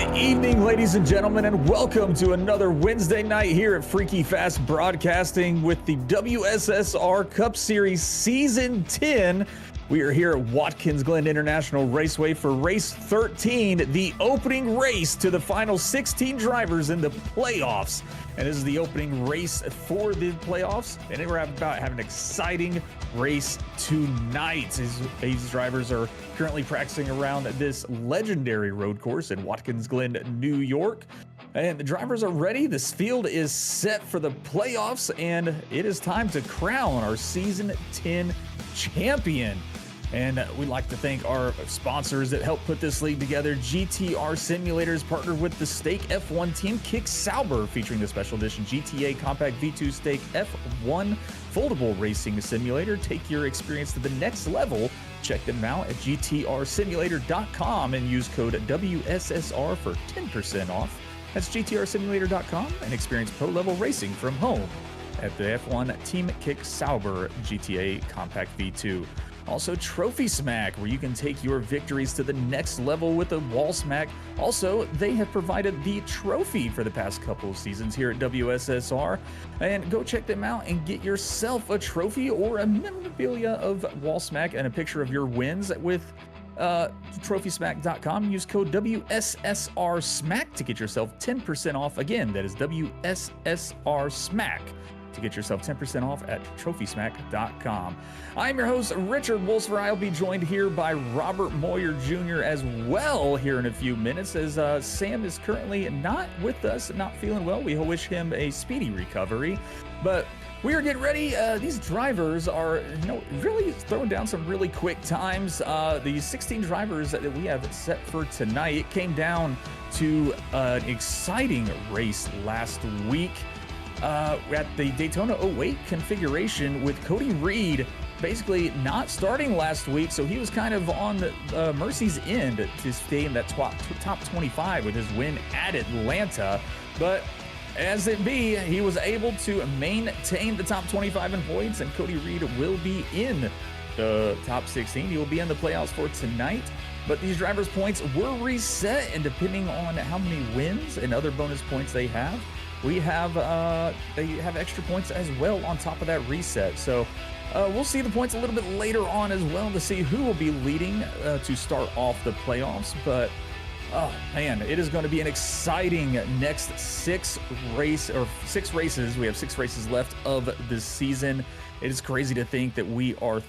Good evening, ladies and gentlemen, and welcome to another Wednesday night here at Freaky Fast Broadcasting with the WSSR Cup Series Season 10. We are here at Watkins Glen International Raceway for race 13, the opening race to the final 16 drivers in the playoffs. And this is the opening race for the playoffs, and we're about having an exciting race tonight. These drivers are currently practicing around this legendary road course in Watkins Glen, New York. And the drivers are ready. This field is set for the playoffs, and it is time to crown our Season 10 champion. And we'd like to thank our sponsors that helped put this league together. GTR Simulators partnered with the Stake F1 team. Kick Sauber, featuring the special edition GTA Compact V2 Stake F1 foldable racing simulator. Take your experience to the next level. Check them out at gtrsimulator.com and use code WSSR for 10% off. That's gtrsimulator.com and experience pro-level racing from home at the F1 Team Kick Sauber GTA Compact V2. Also, Trophy Smack, where you can take your victories to the next level with a wall smack. Also, they have provided the trophy for the past couple of seasons here at WSSR. And go check them out and get yourself a trophy or a memorabilia of wall smack and a picture of your wins with TrophySmack.com. Use code WSSR Smack to get yourself 10% off. Again, that is WSSR Smack to get yourself 10% off at TrophySmack.com. I'm your host, Richard Wolfsver. I'll be joined here by Robert Moyer Jr. as well here in a few minutes, as Sam is currently not with us, not feeling well. We wish him a speedy recovery, but we are getting ready. These drivers are, really throwing down some really quick times. The 16 drivers that we have set for tonight, it came down to an exciting race last week at the Daytona 08 configuration, with Cody Reed basically not starting last week, so he was kind of on Mercy's end to stay in that top 25 with his win at Atlanta. But as it be, he was able to maintain the top 25 in points, and Cody Reed will be in the top 16. He will be in the playoffs for tonight. But these drivers' points were reset, and depending on how many wins and other bonus points they have they have extra points as well on top of that reset. So we'll see the points a little bit later on as well to see who will be leading to start off the playoffs. But oh man, it is going to be an exciting next six races. We have 6 races left of the season. It is crazy to think that we are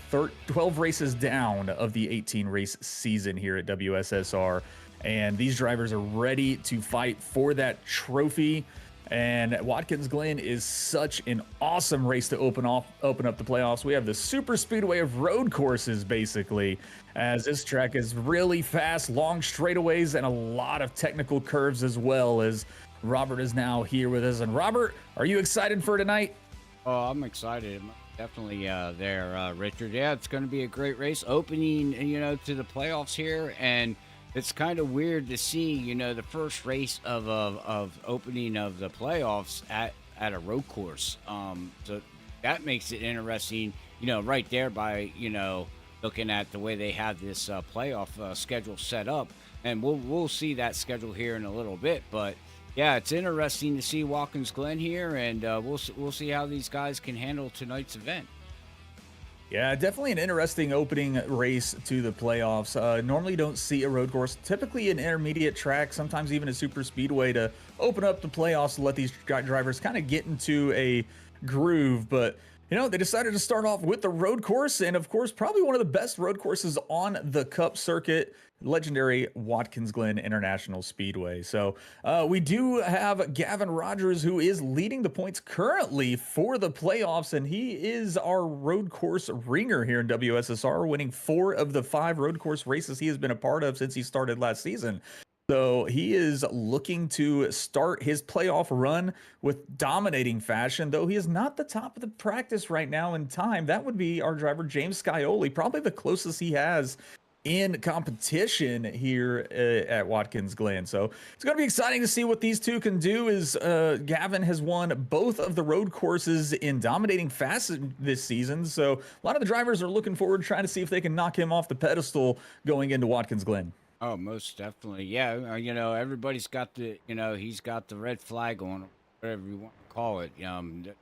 12 races down of the 18 race season here at WSSR, and these drivers are ready to fight for that trophy. And Watkins Glen is such an awesome race to open up the playoffs. We have the super speedway of road courses, basically, as this track is really fast, long straightaways, and a lot of technical curves as well. As Robert is now here with us. And Robert, are you excited for tonight? Oh, I'm excited. Definitely there, Richard. Yeah, it's going to be a great race opening, to the playoffs here. And it's kind of weird to see, the first race of opening of the playoffs at a road course. So that makes it interesting, right there by, looking at the way they have this playoff schedule set up. And we'll see that schedule here in a little bit. But yeah, it's interesting to see Watkins Glen here, and we'll see how these guys can handle tonight's event. Yeah, definitely an interesting opening race to the playoffs. Normally don't see a road course, typically an intermediate track, sometimes even a super speedway to open up the playoffs to let these drivers kind of get into a groove. But they decided to start off with the road course, and of course, probably one of the best road courses on the Cup circuit, legendary Watkins Glen International Speedway. So we do have Gavin Rogers, who is leading the points currently for the playoffs, and he is our road course ringer here in WSSR, winning 4 of the 5 road course races he has been a part of since he started last season. So he is looking to start his playoff run with dominating fashion, though he is not the top of the practice right now in time. That would be our driver, James Scioli, probably the closest he has in competition here at Watkins Glen. So it's going to be exciting to see what these two can do, as Gavin has won both of the road courses in dominating fashion this season. So a lot of the drivers are looking forward, trying to see if they can knock him off the pedestal going into Watkins Glen. Oh, most definitely. Yeah, everybody's got he's got the red flag on him, whatever you want to call it.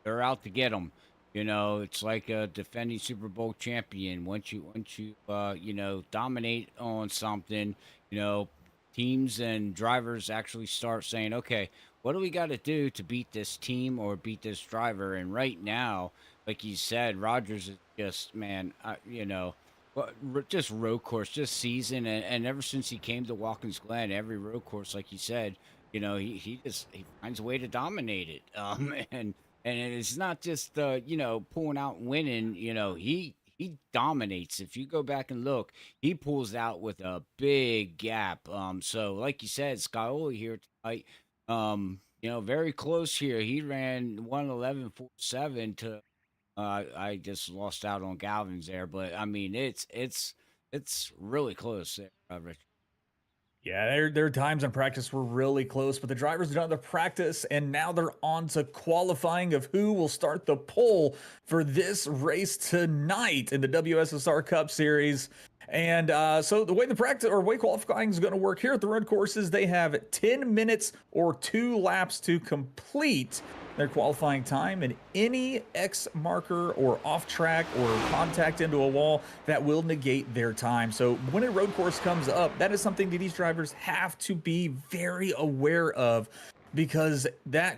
They're out to get him. It's like a defending Super Bowl champion. Once you dominate on something, you know, teams and drivers actually start saying, okay, what do we got to do to beat this team or beat this driver? And right now, like you said, Rogers is just, man, well, just road course, just season, and ever since he came to Watkins Glen, every road course, like you said, he finds a way to dominate it. And it's not just pulling out and winning. He dominates. If you go back and look, he pulls out with a big gap. So like you said, Scioli here tonight, very close here. He ran 1:11.47 to I just lost out on Galvin's there, but I mean it's really close there, Rich. Yeah, their times in practice were really close, but the drivers done the practice, and now they're on to qualifying of who will start the pole for this race tonight in the WSSR Cup Series. And so the way the practice or way qualifying is going to work here at the road courses, they have 10 minutes or 2 laps to complete their qualifying time, and any X marker or off track or contact into a wall that will negate their time. So when a road course comes up, that is something that these drivers have to be very aware of, because that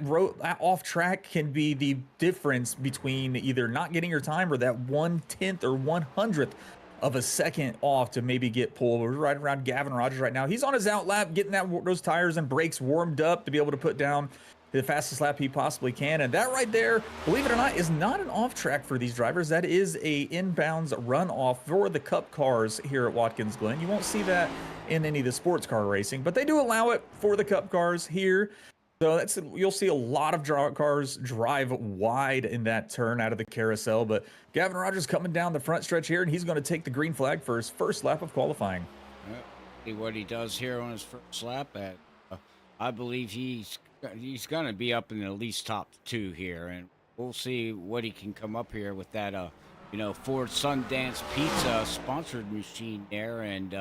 off track can be the difference between either not getting your time or that 1/10 or 100th of a second off to maybe get pulled. We're right around Gavin Rogers right now. He's on his out lap, getting those tires and brakes warmed up to be able to put down the fastest lap he possibly can. And that right there, believe it or not, is not an off track for these drivers. That is a inbounds runoff for the cup cars here at Watkins Glen. You won't see that in any of the sports car racing, but they do allow it for the cup cars here. So you'll see a lot of cars drive wide in that turn out of the carousel. But Gavin Rogers coming down the front stretch here, and he's going to take the green flag for his first lap of qualifying. See what he does here on his first lap. I believe he's going to be up in at least top 2 here, and we'll see what he can come up here with that Ford Sundance Pizza sponsored machine there, and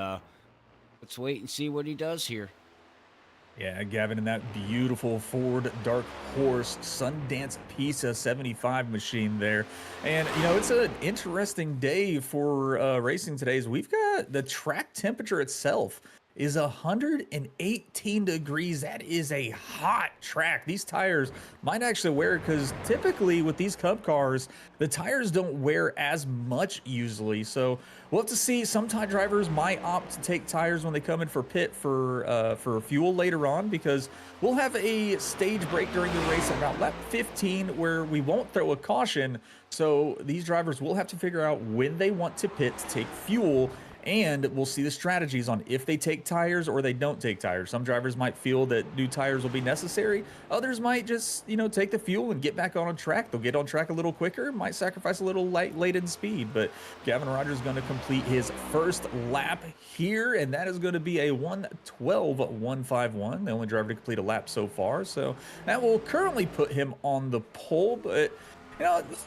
let's wait and see what he does here. Yeah, Gavin, in that beautiful Ford Dark Horse Sundance Pizza 75 machine there. And, it's an interesting day for racing today. As we've got the track temperature itself is 118 degrees. That is a hot track. These tires might actually wear, because typically with these cup cars, the tires don't wear as much usually. So we'll have to see. Some drivers might opt to take tires when they come in for pit for fuel later on, because we'll have a stage break during the race at about lap 15 where we won't throw a caution. So these drivers will have to figure out when they want to pit to take fuel. And we'll see the strategies on if they take tires or they don't take tires. Some drivers might feel that new tires will be necessary. Others might just, take the fuel and get back on track. They'll get on track a little quicker, might sacrifice a little laden speed. But Gavin Rogers is going to complete his first lap here, and that is going to be a 1:12.151. The only driver to complete a lap so far. So that will currently put him on the pole, but,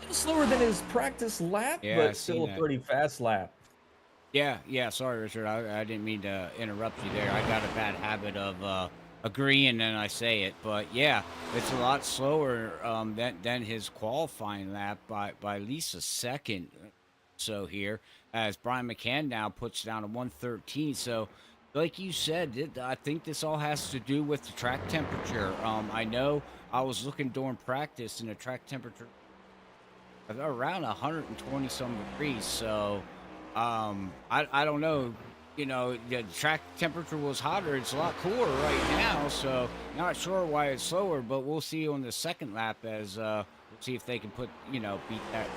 slower than his practice lap, Yeah, but still a pretty fast lap. Yeah. Sorry, Richard. I didn't mean to interrupt you there. I got a bad habit of agreeing and I say it, but yeah, it's a lot slower than his qualifying lap by at least a second. So here, as Brian McCann now puts down a 1:13. So, like you said, I think this all has to do with the track temperature. I know I was looking during practice, and the track temperature around 120 some degrees. So. I don't know. The track temperature was hotter. It's a lot cooler right now, so not sure why it's slower, but we'll see on the second lap as we'll see if they can beat that.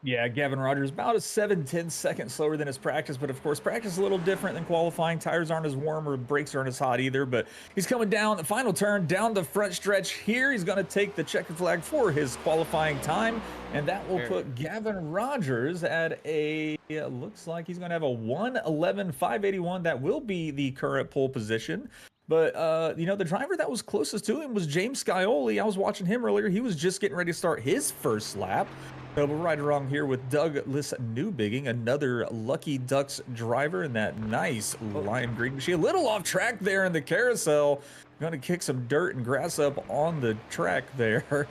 Yeah, Gavin Rogers about a 7/10 seconds slower than his practice, but of course practice is a little different than qualifying. Tires aren't as warm or brakes aren't as hot either, but he's coming down the final turn down the front stretch here. He's going to take the checkered flag for his qualifying time, and that will put Gavin Rogers at looks like he's going to have a 1:11.581. That will be the current pole position. But, the driver that was closest to him was James Scioli. I was watching him earlier. He was just getting ready to start his first lap. So we're right along here with Douglas Newbigging, another Lucky Ducks driver in that nice Oh, lime green machine. A little off track there in the carousel. Going to kick some dirt and grass up on the track there.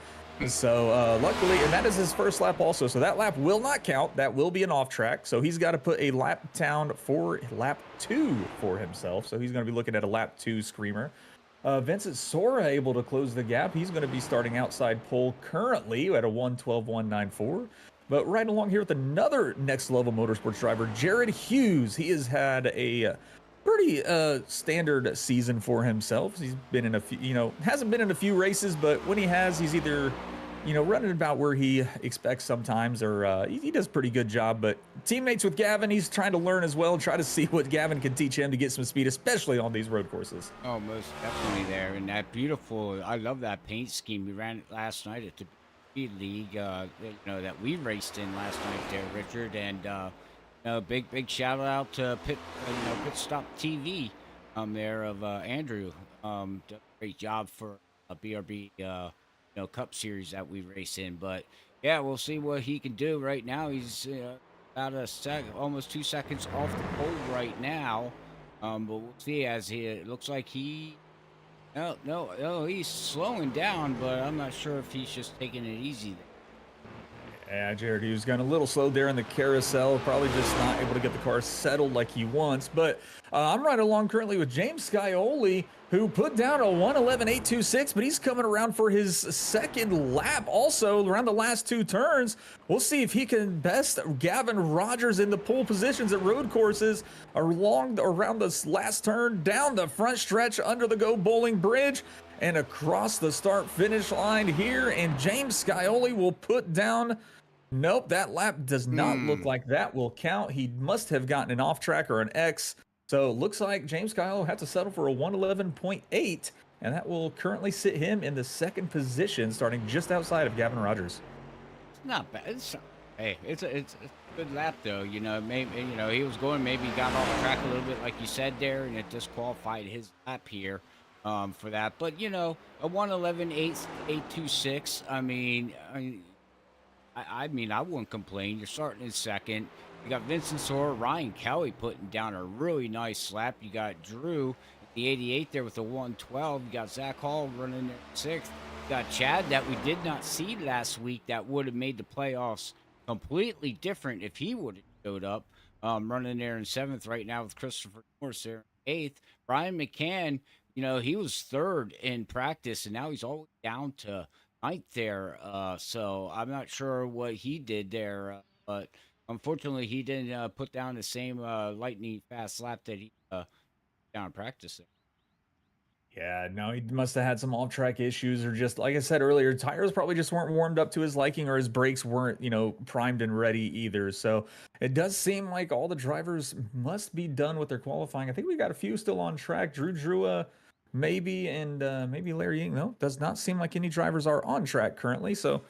So luckily, and that is his first lap also. So that lap will not count. That will be an off track. So he's got to put a lap down for lap 2 for himself. So he's going to be looking at a lap 2 screamer. Vincent Sora able to close the gap. He's going to be starting outside pole currently at a 1:12.194. But right along here with another next level motorsports driver, Jared Hughes. He has had a pretty standard season for himself. He's been in a few, hasn't been in a few races, but when he has, he's either running about where he expects sometimes, or he does a pretty good job. But teammates with Gavin, he's trying to learn as well, try to see what Gavin can teach him to get some speed, especially on these road courses. oh, most definitely there. And that beautiful, I love that paint scheme. We ran it last night at the Speed League, that we raced in last night there, Richard. And, big shout out to Pit Stop TV there of Andrew. Done a great job for a BRB, Cup Series that we race in. But yeah, we'll see what he can do. Right now, he's about almost 2 seconds off the pole right now. But we'll see as it looks like no, he's slowing down, but I'm not sure if he's just taking it easy. Yeah, Jared Hughes got a little slow there in the carousel, probably just not able to get the car settled like he wants. But I'm right along currently with James Scioli, who put down a 1:11.826, but he's coming around for his second lap also around the last 2 turns. We'll see if he can best Gavin Rogers in the pole positions at road courses around this last turn, down the front stretch under the Go Bowling Bridge, and across the start-finish line here. And James Scioli will put down... Nope, that lap does not look like that will count. He must have gotten an off track or an X. So it looks like James Kyle will have to settle for a 1:11.8, and that will currently sit him in the second position, starting just outside of Gavin Rogers. It's not bad. It's a good lap though. Maybe he was going, maybe got off track a little bit like you said there, and it disqualified his lap here for that. But a 1:11.826. I mean, I wouldn't complain. You're starting in second. You got Vincent Sora, Ryan Kelly putting down a really nice lap. You got Drew, the 88 there with the 1:12. You got Zach Hall running there at 6th. You got Chad that we did not see last week that would have made the playoffs completely different if he would have showed up. Running there in 7th right now with Christopher Norris there in 8th. Brian McCann, he was 3rd in practice, and now he's all down to 9th there. So I'm not sure what he did there, but unfortunately he didn't put down the same lightning fast lap that he down in practice there. Yeah, no, he must have had some off-track issues, or just like I said earlier, tires probably just weren't warmed up to his liking, or his brakes weren't, primed and ready either. So it does seem like all the drivers must be done with their qualifying. I think we got a few still on track. Drew Drua, maybe, and maybe Larry Ying. No, does not seem like any drivers are on track currently. So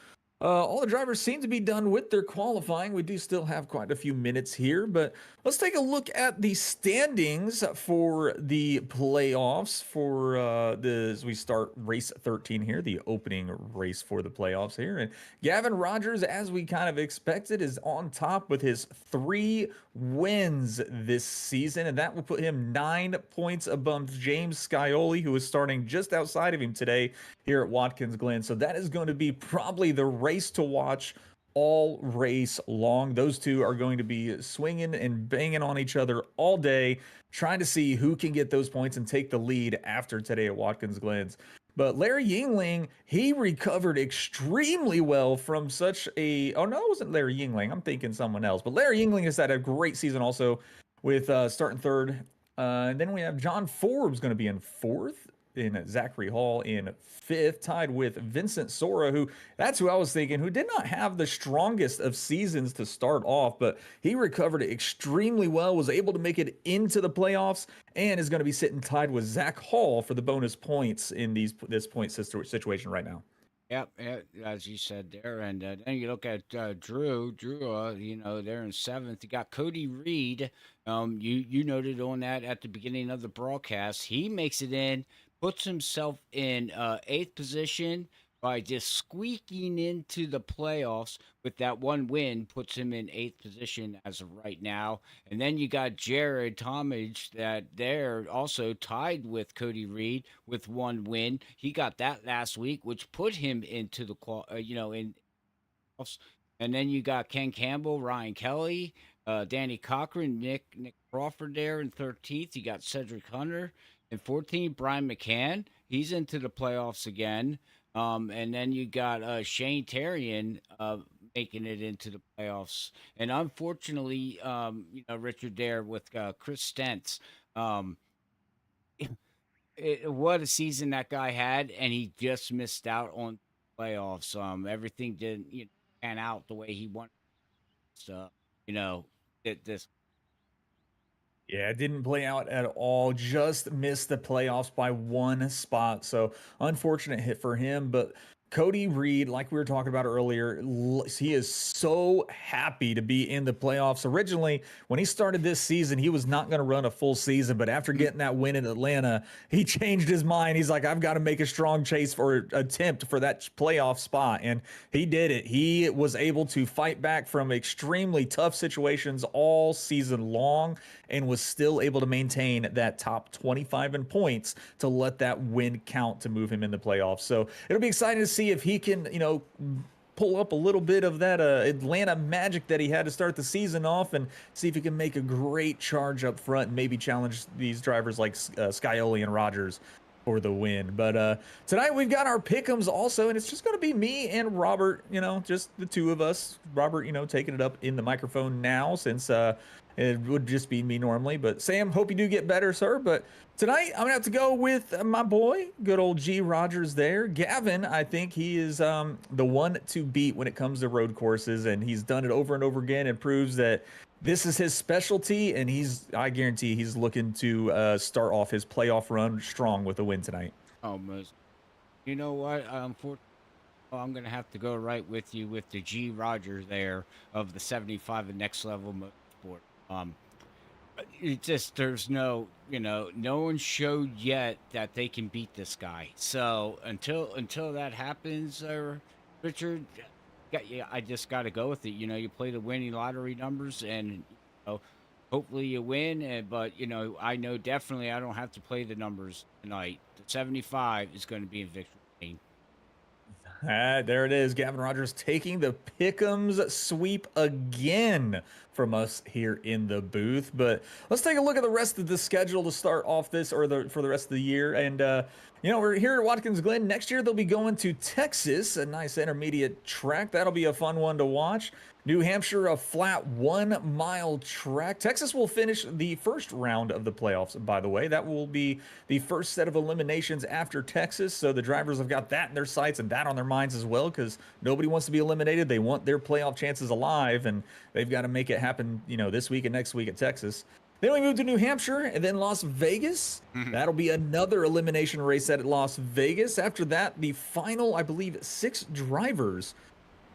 all the drivers seem to be done with their qualifying. We do still have quite a few minutes here, but let's take a look at the standings for the playoffs for as we start race 13 here, the opening race for the playoffs here. And Gavin Rogers, as we kind of expected, is on top with his 3 wins this season, and that will put him 9 points above James Scioli, who is starting just outside of him today here at Watkins Glen. So that is going to be probably the race to watch all race long. Those two are going to be swinging and banging on each other all day, trying to see who can get those points and take the lead after today at Watkins Glen. But Larry Yingling, he recovered extremely well from such a... Oh, no, it wasn't Larry Yingling. I'm thinking someone else. But Larry Yingling has had a great season also with starting 3rd. And then we have John Forbes going to be in 4th. In Zachary Hall in 5th, tied with Vincent Sora, who that's who I was thinking, who did not have the strongest of seasons to start off, but he recovered extremely well, was able to make it into the playoffs, and is going to be sitting tied with Zach Hall for the bonus points in this point situation right now. Yep, as you said there, and then you look at Drew, they're in 7th. You got Cody Reed. You noted on that at the beginning of the broadcast. He makes it in, puts himself in 8th position, by just squeaking into the playoffs with that one win, puts him in eighth position as of right now. And then you got Jared Talmadge that they're also tied with Cody Reed with one win. He got that last week, which put him into the in playoffs. And then you got Ken Campbell, Ryan Kelly, Danny Cochran, Nick Crawford there in 13th. You got Cedric Hunter in 14th. Brian McCann, he's into the playoffs again. And then you got Shane Terrian making it into the playoffs. And unfortunately, Richard there with Chris Stentz. Um, what a season that guy had, and he just missed out on playoffs. Everything didn't pan out the way he wanted. So, you know, this. Yeah, it didn't play out at all. Just missed the playoffs by one spot. So unfortunate hit for him. But Cody Reed, like we were talking about earlier, he is so happy to be in the playoffs. Originally, when he started this season, he was not going to run a full season. But after getting that win in Atlanta, he changed his mind. He's like, I've got to make a strong chase or attempt for that playoff spot. And he did it. He was able to fight back from extremely tough situations all season long and was still able to maintain that top 25 in points to let that win count to move him in the playoffs. So it'll be exciting to see if he can, pull up a little bit of that Atlanta magic that he had to start the season off and see if he can make a great charge up front and maybe challenge these drivers like Scioli and Rogers for the win. But tonight we've got our pick'ems also, and it's just going to be me and Robert, just the two of us. Robert, taking it up in the microphone now since it would just be me normally. But Sam, hope you do get better, sir. But tonight I'm gonna have to go with my boy, good old G Rogers there. Gavin, I think he is the one to beat when it comes to road courses, and he's done it over and over again and proves that this is his specialty, and I guarantee he's looking to start off his playoff run strong with a win tonight. Almost. You know what? Unfortunately, I'm going to have to go right with you with the G Rogers there of the 75 and next level motorsport. It just there's no one showed yet that they can beat this guy. So until that happens, Richard, yeah, I just got to go with it. You play the winning lottery numbers, and hopefully you win. But I know definitely I don't have to play the numbers tonight. The 75 is going to be in victory lane. There it is. Gavin Rogers taking the Pick'ems sweep again from us here in the booth. But let's take a look at the rest of the schedule to start off this, or for the rest of the year. And we're here at Watkins Glen. Next year they'll be going to Texas, a nice intermediate track. That'll be a fun one to watch. New Hampshire, a flat 1 mile track. Texas will finish the first round of the playoffs, by the way. That will be the first set of eliminations after Texas. So the drivers have got that in their sights and that on their minds as well, because nobody wants to be eliminated. They want their playoff chances alive, and they've got to make it happen, this week and next week at Texas. Then we move to New Hampshire and then Las Vegas. That'll be another elimination race at Las Vegas. After that, the final, I believe, 6 drivers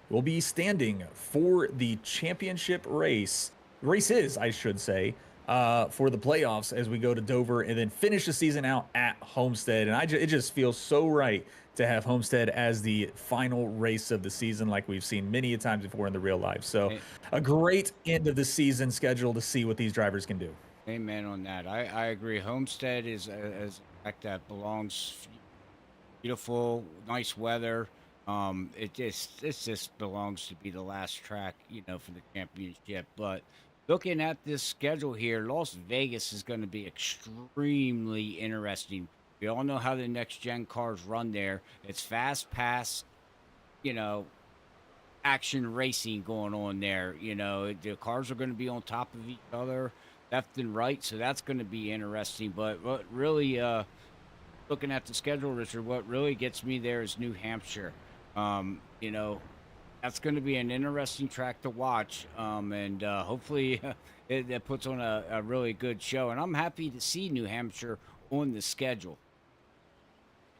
will be standing for the championship races, I should say, for the playoffs as we go to Dover and then finish the season out at Homestead. And it just feels so right to have Homestead as the final race of the season, like we've seen many a times before in the real life. So a great end of the season schedule to see what these drivers can do. Amen on that. I agree. Homestead is a track that belongs. Beautiful, nice weather. It just belongs to be the last track, for the championship. But looking at this schedule here, Las Vegas is going to be extremely interesting. We all know how the next gen cars run there. It's fast pass, action racing going on there. The cars are going to be on top of each other, left and right. So that's going to be interesting. But what really, looking at the schedule, Richard, what really gets me there is New Hampshire. That's going to be an interesting track to watch, and hopefully it puts on a really good show. And I'm happy to see New Hampshire on the schedule.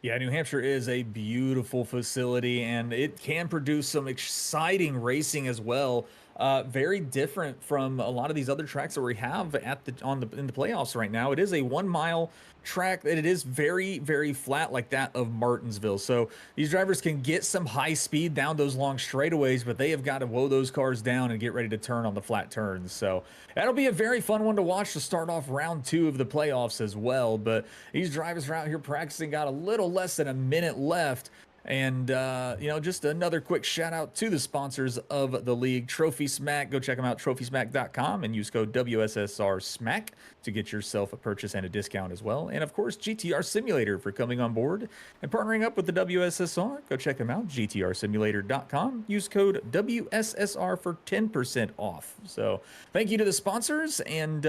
Yeah, New Hampshire is a beautiful facility, and it can produce some exciting racing as well. very different from a lot of these other tracks that we have in the playoffs right now. It is a 1 mile track, and it is very, very flat like that of Martinsville. So these drivers can get some high speed down those long straightaways, but they have got to woe those cars down and get ready to turn on the flat turns. So that'll be a very fun one to watch to start off round 2 of the playoffs as well. But these drivers are out here practicing, got a little less than a minute left. And, just another quick shout out to the sponsors of the league, Trophy Smack. Go check them out, trophysmack.com, and use code WSSR Smack to get yourself a purchase and a discount as well. And, of course, GTR Simulator for coming on board and partnering up with the WSSR. Go check them out, gtrsimulator.com. Use code WSSR for 10% off. So thank you to the sponsors. And,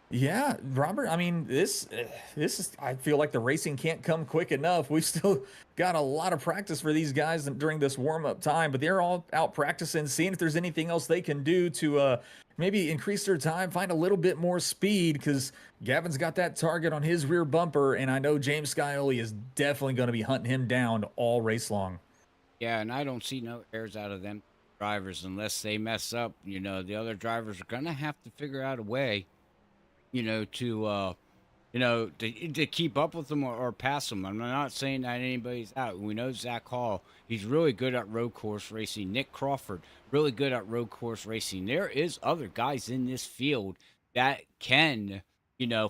yeah, Robert, I mean, this is, I feel like the racing can't come quick enough. We've still got a lot of practice for these guys during this warm-up time, but they're all out practicing, seeing if there's anything else they can do to maybe increase their time, find a little bit more speed, because Gavin's got that target on his rear bumper, and I know James Scioli is definitely going to be hunting him down all race long. Yeah, and I don't see no airs out of them drivers unless they mess up. The other drivers are going to have to figure out a way to keep up with them or pass them. I'm not saying that anybody's out. We know Zach Hall, he's really good at road course racing. Nick Crawford, really good at road course racing. There is other guys in this field that can,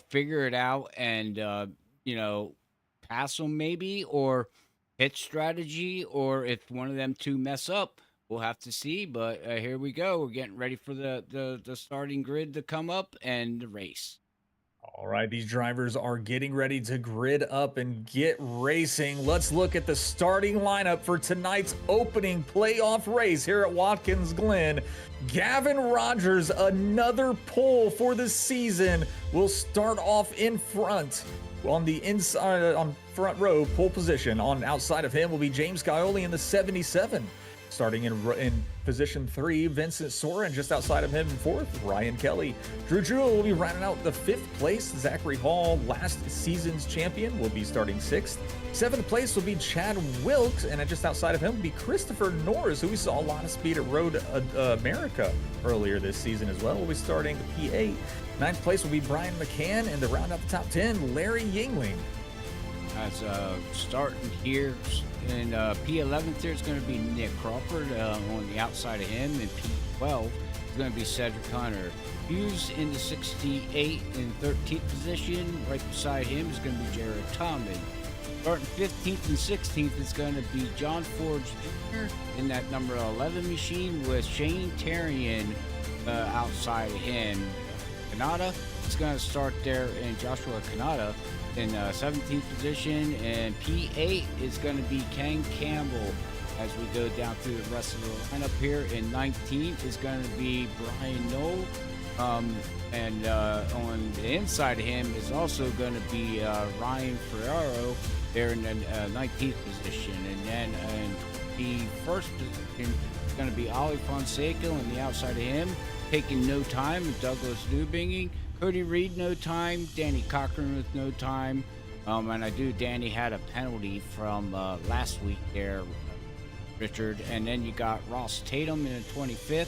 figure it out and, pass them maybe, or hit strategy, or if one of them two mess up, we'll have to see. But here we go. We're getting ready for the starting grid to come up and the race. All right, these drivers are getting ready to grid up and get racing. Let's look at the starting lineup for tonight's opening playoff race here at Watkins Glen. Gavin Rogers, another pole for the season, will start off in front on the inside, on front row, pole position. On outside of him will be James Scioli in the 77. Starting in position 3, Vincent Sora, and just outside of him in 4th, Ryan Kelly. Drew Jewell will be rounding out the 5th place. Zachary Hall, last season's champion, will be starting 6th. 7th place will be Chad Wilkes, and just outside of him will be Christopher Norris, who we saw a lot of speed at Road America earlier this season as well. Will be starting P8. 9th place will be Brian McCann, and to round out the top 10, Larry Yingling. As starting here in P11th, there's going to be Nick Crawford on the outside of him. And P12 is going to be Cedric Hunter. Hughes in the 68 in 13th position. Right beside him is going to be Jared Tomlin. Starting 15th and 16th is going to be John Forge Jr. in that number 11 machine, with Shane Terrian outside of him. Kanata is going to start there, and Joshua Kanata in 17th position, and P8 is going to be Ken Campbell as we go down through the rest of the lineup here. In 19th is going to be Brian Knoll, and on the inside of him is also going to be Ryan Ferraro there in the 19th position. And then in the first position is going to be Ollie Fonseca on the outside of him, taking no time, Douglas Newbinging. Cody Reed, no time. Danny Cochran with no time. And Danny had a penalty from last week there, Richard. And then you got Ross Tatum in the 25th.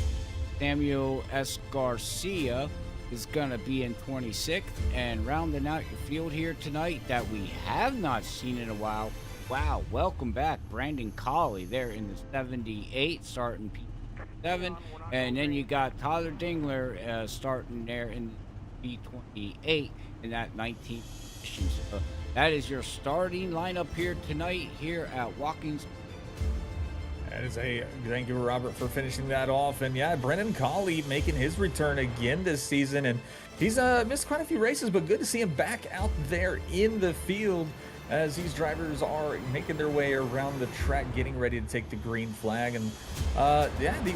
Samuel S. Garcia is going to be in 26th. And rounding out your field here tonight that we have not seen in a while. Wow, welcome back, Brandon Colley there in the 78, starting P7. And then you got Tyler Dingler starting there in the P28 in that 19th position. So that is your starting lineup here tonight here at Watkins. Thank you, Robert, for finishing that off. And yeah, Brendan Colley making his return again this season, and he's missed quite a few races, but good to see him back out there in the field as these drivers are making their way around the track, getting ready to take the green flag. And a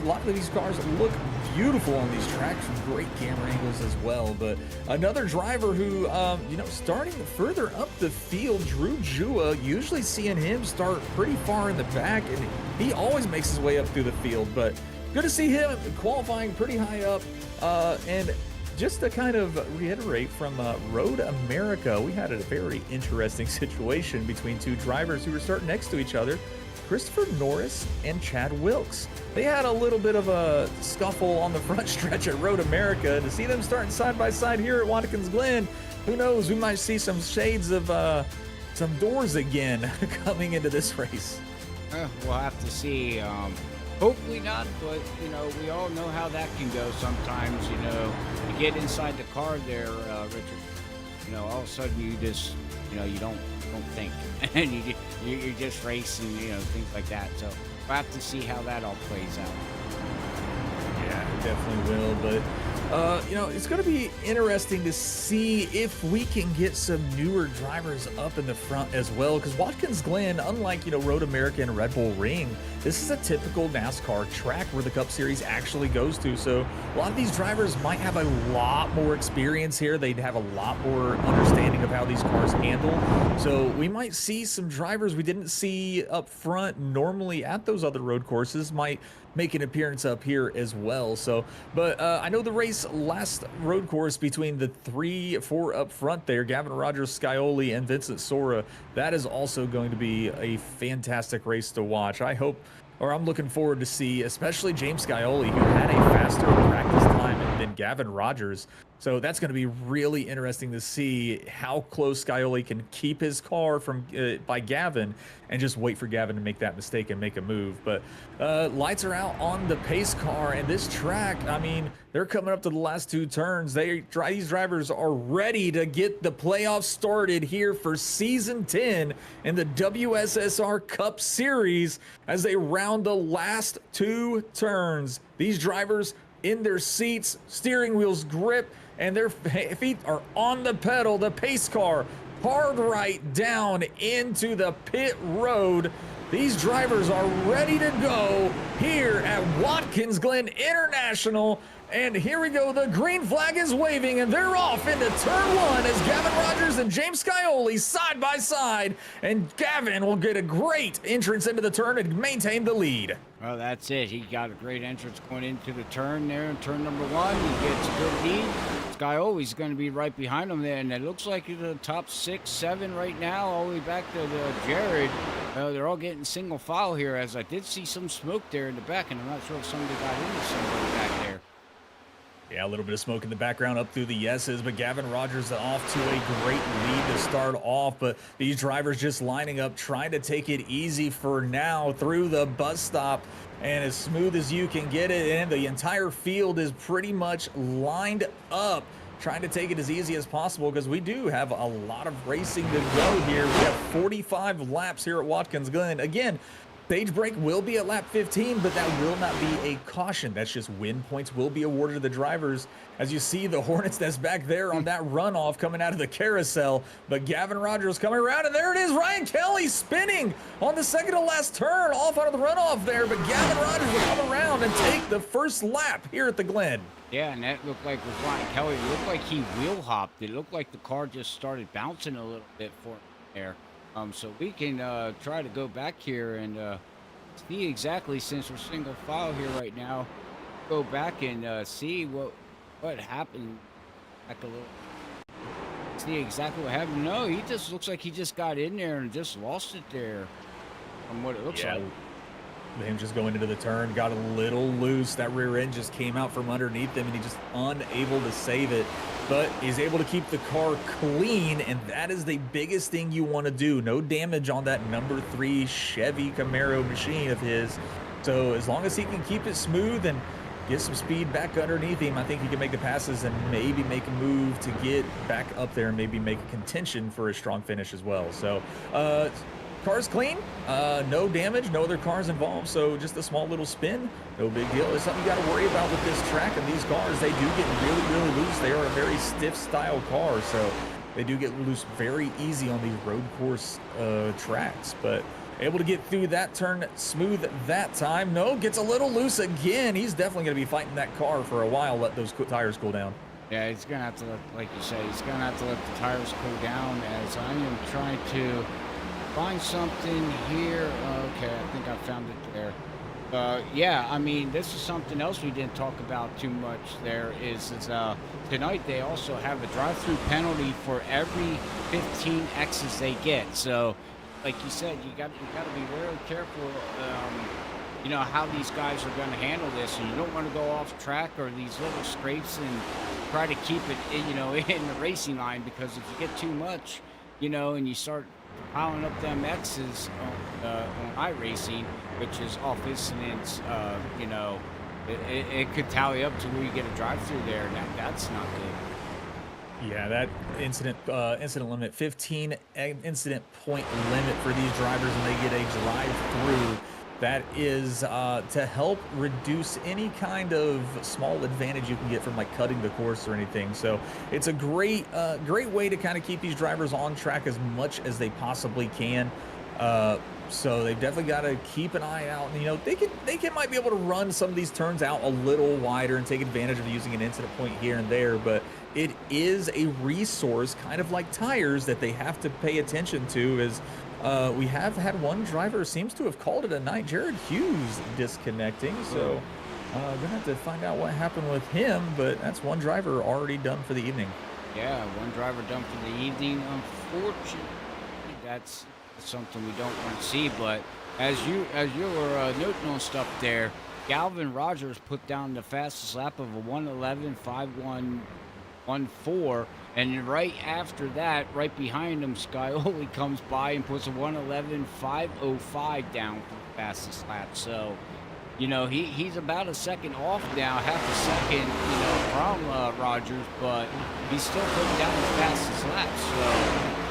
lot of these cars look beautiful on these tracks with great camera angles as well. But another driver who, starting further up the field, Drew Jua, usually seeing him start pretty far in the back, and he always makes his way up through the field. But good to see him qualifying pretty high up. And just to kind of reiterate from Road America, we had a very interesting situation between two drivers who were starting next to each other. Christopher Norris and Chad Wilkes. They had a little bit of a scuffle on the front stretch at Road America. To see them starting side by side here at Watkins Glen, who knows, we might see some shades of some doors again coming into this race. We'll have to see. Hopefully not, but we all know how that can go sometimes. You get inside the car there, Richard. All of a sudden you just, you don't think, and you just race and things like that. So we'll have to see how that all plays out. Yeah, it definitely will. But it's going to be interesting to see if we can get some newer drivers up in the front as well. Because Watkins Glen, unlike Road America and Red Bull Ring, this is a typical NASCAR track where the Cup Series actually goes to. So a lot of these drivers might have a lot more experience here. They'd have a lot more understanding of how these cars handle. So we might see some drivers we didn't see up front normally at those other road courses might make an appearance up here as well. So, but I know the race last road course between the 3-4 up front there, Gavin Rogers, Scioli, and Vincent Sora, that is also going to be a fantastic race to watch. I hope, or I'm looking forward to see, especially James Scioli, who had a faster practice time than Gavin Rogers. So that's going to be really interesting to see how close Scioli can keep his car from by Gavin and just wait for Gavin to make that mistake and make a move. But lights are out on the pace car, and this track, I mean, they're coming up to the last two turns. These drivers are ready to get the playoffs started here for Season 10 in the WSSR Cup Series as they round the last two turns. These drivers in their seats, steering wheels grip, and their feet are on the pedal. The pace car hard right down into the pit road. These drivers are ready to go here at Watkins Glen International. And here we go, the green flag is waving, and they're off into turn one as Gavin Rogers and James Scioli side by side. And Gavin will get a great entrance into the turn and maintain the lead. Well, that's it. He got a great entrance going into the turn there in turn number one. He gets a good lead. Scioli's going to be right behind him there, and it looks like the top 6, 7 right now, all the way back to Jared. They're all getting single file here, as I did see some smoke there in the back, and I'm not sure if somebody got into somebody back there. Yeah, a little bit of smoke in the background up through the yeses, but Gavin Rogers off to a great lead to start off. But these drivers just lining up, trying to take it easy for now through the bus stop. And as smooth as you can get it in, the entire field is pretty much lined up, trying to take it as easy as possible because we do have a lot of racing to go here. We have 45 laps here at Watkins Glen. Again, stage break will be at lap 15, but that will not be a caution. That's just win points will be awarded to the drivers. As you see the Hornets that's back there on that runoff coming out of the carousel, but Gavin Rogers coming around, and there it is, Ryan Kelly spinning on the second to last turn off out of the runoff there, but Gavin Rogers will come around and take the first lap here at the Glen. Yeah, and that looked like with Ryan Kelly, it looked like he wheel hopped. It looked like the car just started bouncing a little bit for him there. So we can try to go back here and see exactly, since we're single file here right now, go back and see what happened. Back a little. See exactly what happened. No, he just looks like he just got in there and just lost it there from what it looks like. Him just going into the turn, got a little loose. That rear end just came out from underneath him, and he just unable to save it. But he's able to keep the car clean, and that is the biggest thing you want to do. No damage on that number 3 Chevy Camaro machine of his. So as long as he can keep it smooth and get some speed back underneath him, I think he can make the passes and maybe make a move to get back up there and maybe make a contention for a strong finish as well. So car's clean, no damage, no other cars involved, so just a small little spin, no big deal. It's something you got to worry about with this track and these cars. They do get really, really loose. They are a very stiff style car, so they do get loose very easy on these road course tracks, but able to get through that turn smooth that time. No, gets a little loose again. He's definitely going to be fighting that car for a while, let those tires cool down. Yeah, he's going to have to, like you say, he's going to have to let the tires cool down, as I am trying to find something here. Okay, I think I found it there. Yeah, I mean, this is something else we didn't talk about too much there is tonight they also have a drive-through penalty for every 15 X's they get. So like you said, you got to be really careful. How these guys are going to handle this, and you don't want to go off track or these little scrapes and try to keep it, in the racing line, because if you get too much, and you start piling up them X's on iRacing, which is off incidents, it could tally up to where you get a drive-through there, and that's not good. Yeah, that incident limit, 15 incident point limit for these drivers, and they get a drive through. That is to help reduce any kind of small advantage you can get from like cutting the course or anything. So it's a great way to kind of keep these drivers on track as much as they possibly can. Uh, so they've definitely got to keep an eye out. And, they might be able to run some of these turns out a little wider and take advantage of using an incident point here and there, but it is a resource, kind of like tires, that they have to pay attention to. As we have had one driver seems to have called it a night, Jared Hughes, disconnecting. So gonna have to find out what happened with him, but that's one driver already done for the evening. Yeah, one driver done for the evening. Unfortunately, that's something we don't want to see. But as you were noting on stuff there, Galvin Rogers put down the fastest lap of a 1:11.51.14, and right after that, right behind him, Scioli comes by and puts a 1:11.505 down for the fastest lap. So, he's about a second off now, half a second, from Rogers, but he's still putting down the fastest lap. So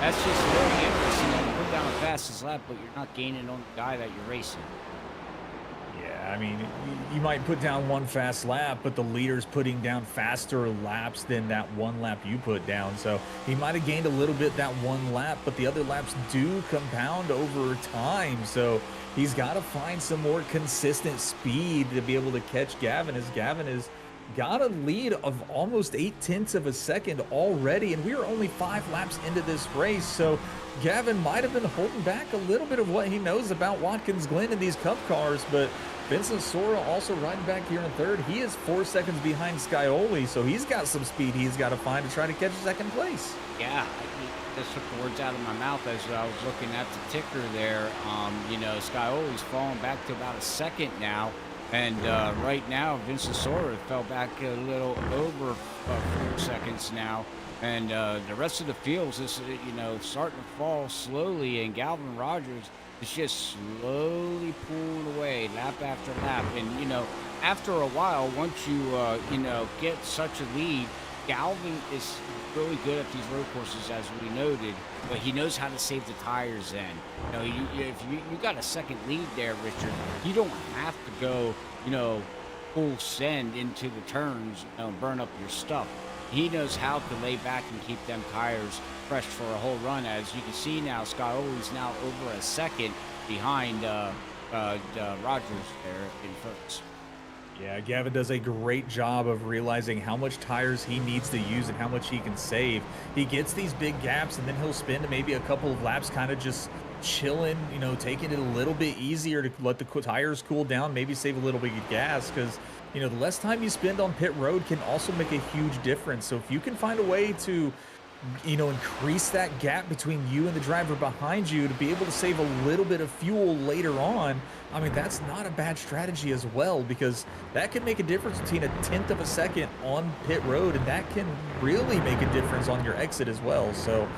that's just very interesting that you put down the fastest lap, but you're not gaining on the guy that you're racing. Yeah, I mean, you might put down one fast lap, but the leader's putting down faster laps than that one lap you put down. So he might have gained a little bit that one lap, but the other laps do compound over time. So he's got to find some more consistent speed to be able to catch Gavin, as Gavin has got a lead of almost 8/10 of a second already, and we are only 5 laps into this race. So Gavin might have been holding back a little bit of what he knows about Watkins Glen in these Cup cars, but Vincent Sora also riding back here in third. He is 4 seconds behind Scioli, so he's got some speed he's got to find to try to catch second place. Yeah, just took the words out of my mouth as I was looking at the ticker there. Scioli's falling back to about a second now. And right now, Vincent Sora fell back a little over 4 seconds now. And the rest of the fields is, starting to fall slowly. And Galvin Rogers is just slowly pulling away lap after lap. And, after a while, once you, get such a lead, Galvin is really good at these road courses, as we noted, but he knows how to save the tires in. If you got a second lead there, Richard, you don't have to go, full send into the turns, burn up your stuff. He knows how to lay back and keep them tires fresh for a whole run. As you can see now, Scioli's now over a second behind Rogers there in first. Yeah, Gavin does a great job of realizing how much tires he needs to use and how much he can save. He gets these big gaps, and then he'll spend maybe a couple of laps kind of just chilling, taking it a little bit easier to let the tires cool down, maybe save a little bit of gas, because, the less time you spend on pit road can also make a huge difference. So if you can find a way to increase that gap between you and the driver behind you to be able to save a little bit of fuel later on, I mean, that's not a bad strategy as well, because that can make a difference between a 10th of a second on pit road, and that can really make a difference on your exit as well. So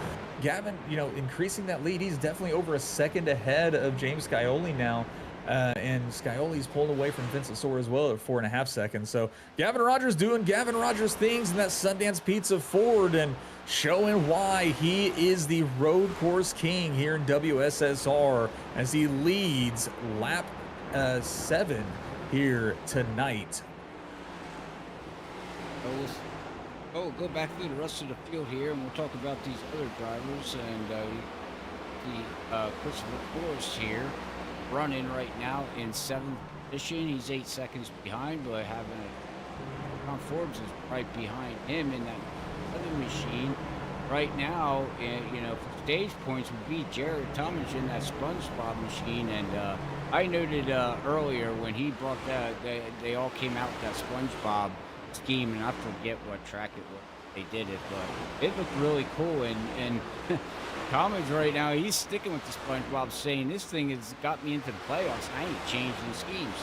Gavin, increasing that lead, he's definitely over a second ahead of James Scioli now. And Scioli's pulled away from Vincent Sora as well at 4.5 seconds. So Gavin Rogers doing Gavin Rogers things in that Sundance Pizza Ford and showing why he is the road course king here in WSSR as he leads lap 7 here tonight. We'll go back through the rest of the field here, and we'll talk about these other drivers. And Christopher Forrest here, running right now in 7th position. He's 8 seconds behind, but John Forbes is right behind him in that other machine. Right now, for stage points would be Jared Talmadge in that SpongeBob machine. And I noted earlier when he brought that, they all came out with that SpongeBob scheme, and I forget what track it was they did it, but it looked really cool. And comments right now. He's sticking with the SpongeBob, saying this thing has got me into the playoffs. I ain't changing schemes.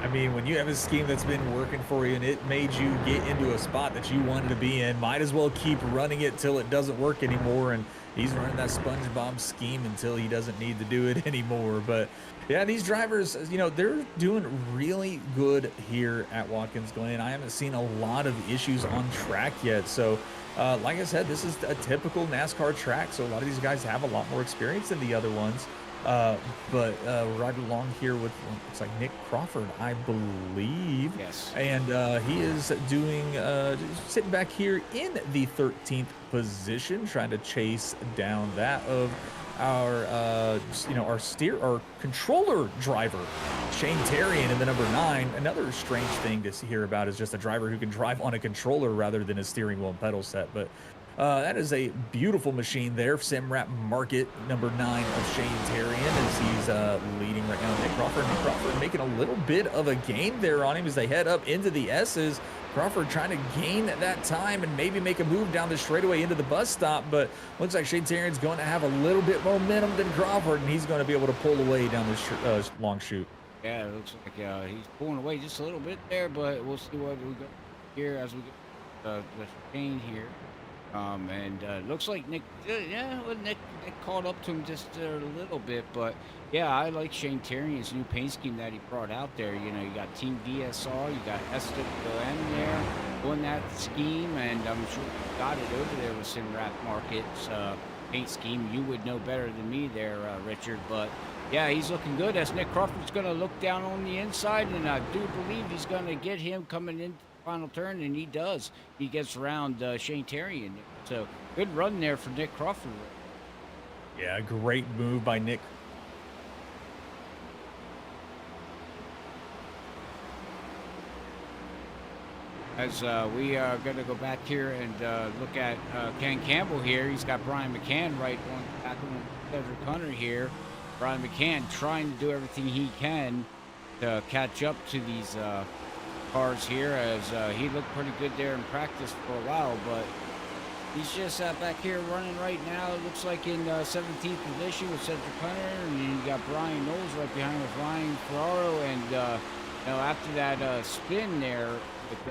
I mean, when you have a scheme that's been working for you and it made you get into a spot that you wanted to be in, might as well keep running it till it doesn't work anymore. And he's running that SpongeBob scheme until he doesn't need to do it anymore. But yeah, these drivers, they're doing really good here at Watkins Glen. I haven't seen a lot of issues on track yet. So, like I said, this is a typical NASCAR track. So a lot of these guys have a lot more experience than the other ones. But right along here with, looks like Nick Crawford, I believe. Yes. And he is doing, sitting back here in the 13th position, trying to chase down that of our, our controller driver, Shane Terrian, in the number 9. Another strange thing to hear about is just a driver who can drive on a controller rather than a steering wheel and pedal set. But that is a beautiful machine there. Simrap Market, number 9 of Shane Terrian, as he's leading right now. Nick Crawford making a little bit of a gain there on him as they head up into the S's. Crawford trying to gain that time and maybe make a move down the straightaway into the bus stop, but looks like Shane Terrian's going to have a little bit more momentum than Crawford, and he's going to be able to pull away down this long chute. Yeah, it looks like he's pulling away just a little bit there, but we'll see what we got here as we get the Shane here. And looks like Nick caught up to him just a little bit, but yeah, I like Shane Terrian's new paint scheme that he brought out there. You got Team DSR, you got SWN there doing that scheme, and I'm sure you got it over there with Simrap Market's paint scheme. You would know better than me there, Richard, but yeah, he's looking good as Nick Crawford's going to look down on the inside, and I do believe he's going to get him coming in final turn, and he does. He gets around Shane Terrian. So good run there for Nick Crawford. Yeah, great move by Nick. As we are going to go back here and look at Ken Campbell here. He's got Brian McCann right on back on Cedric Hunter here. Brian McCann trying to do everything he can to catch up to these cars here, as he looked pretty good there in practice for a while, but he's just back here running right now. It looks like in 17th position with Cedric Hunter, and you got Brian Knowles right behind with Ryan Ferraro, and after that spin there with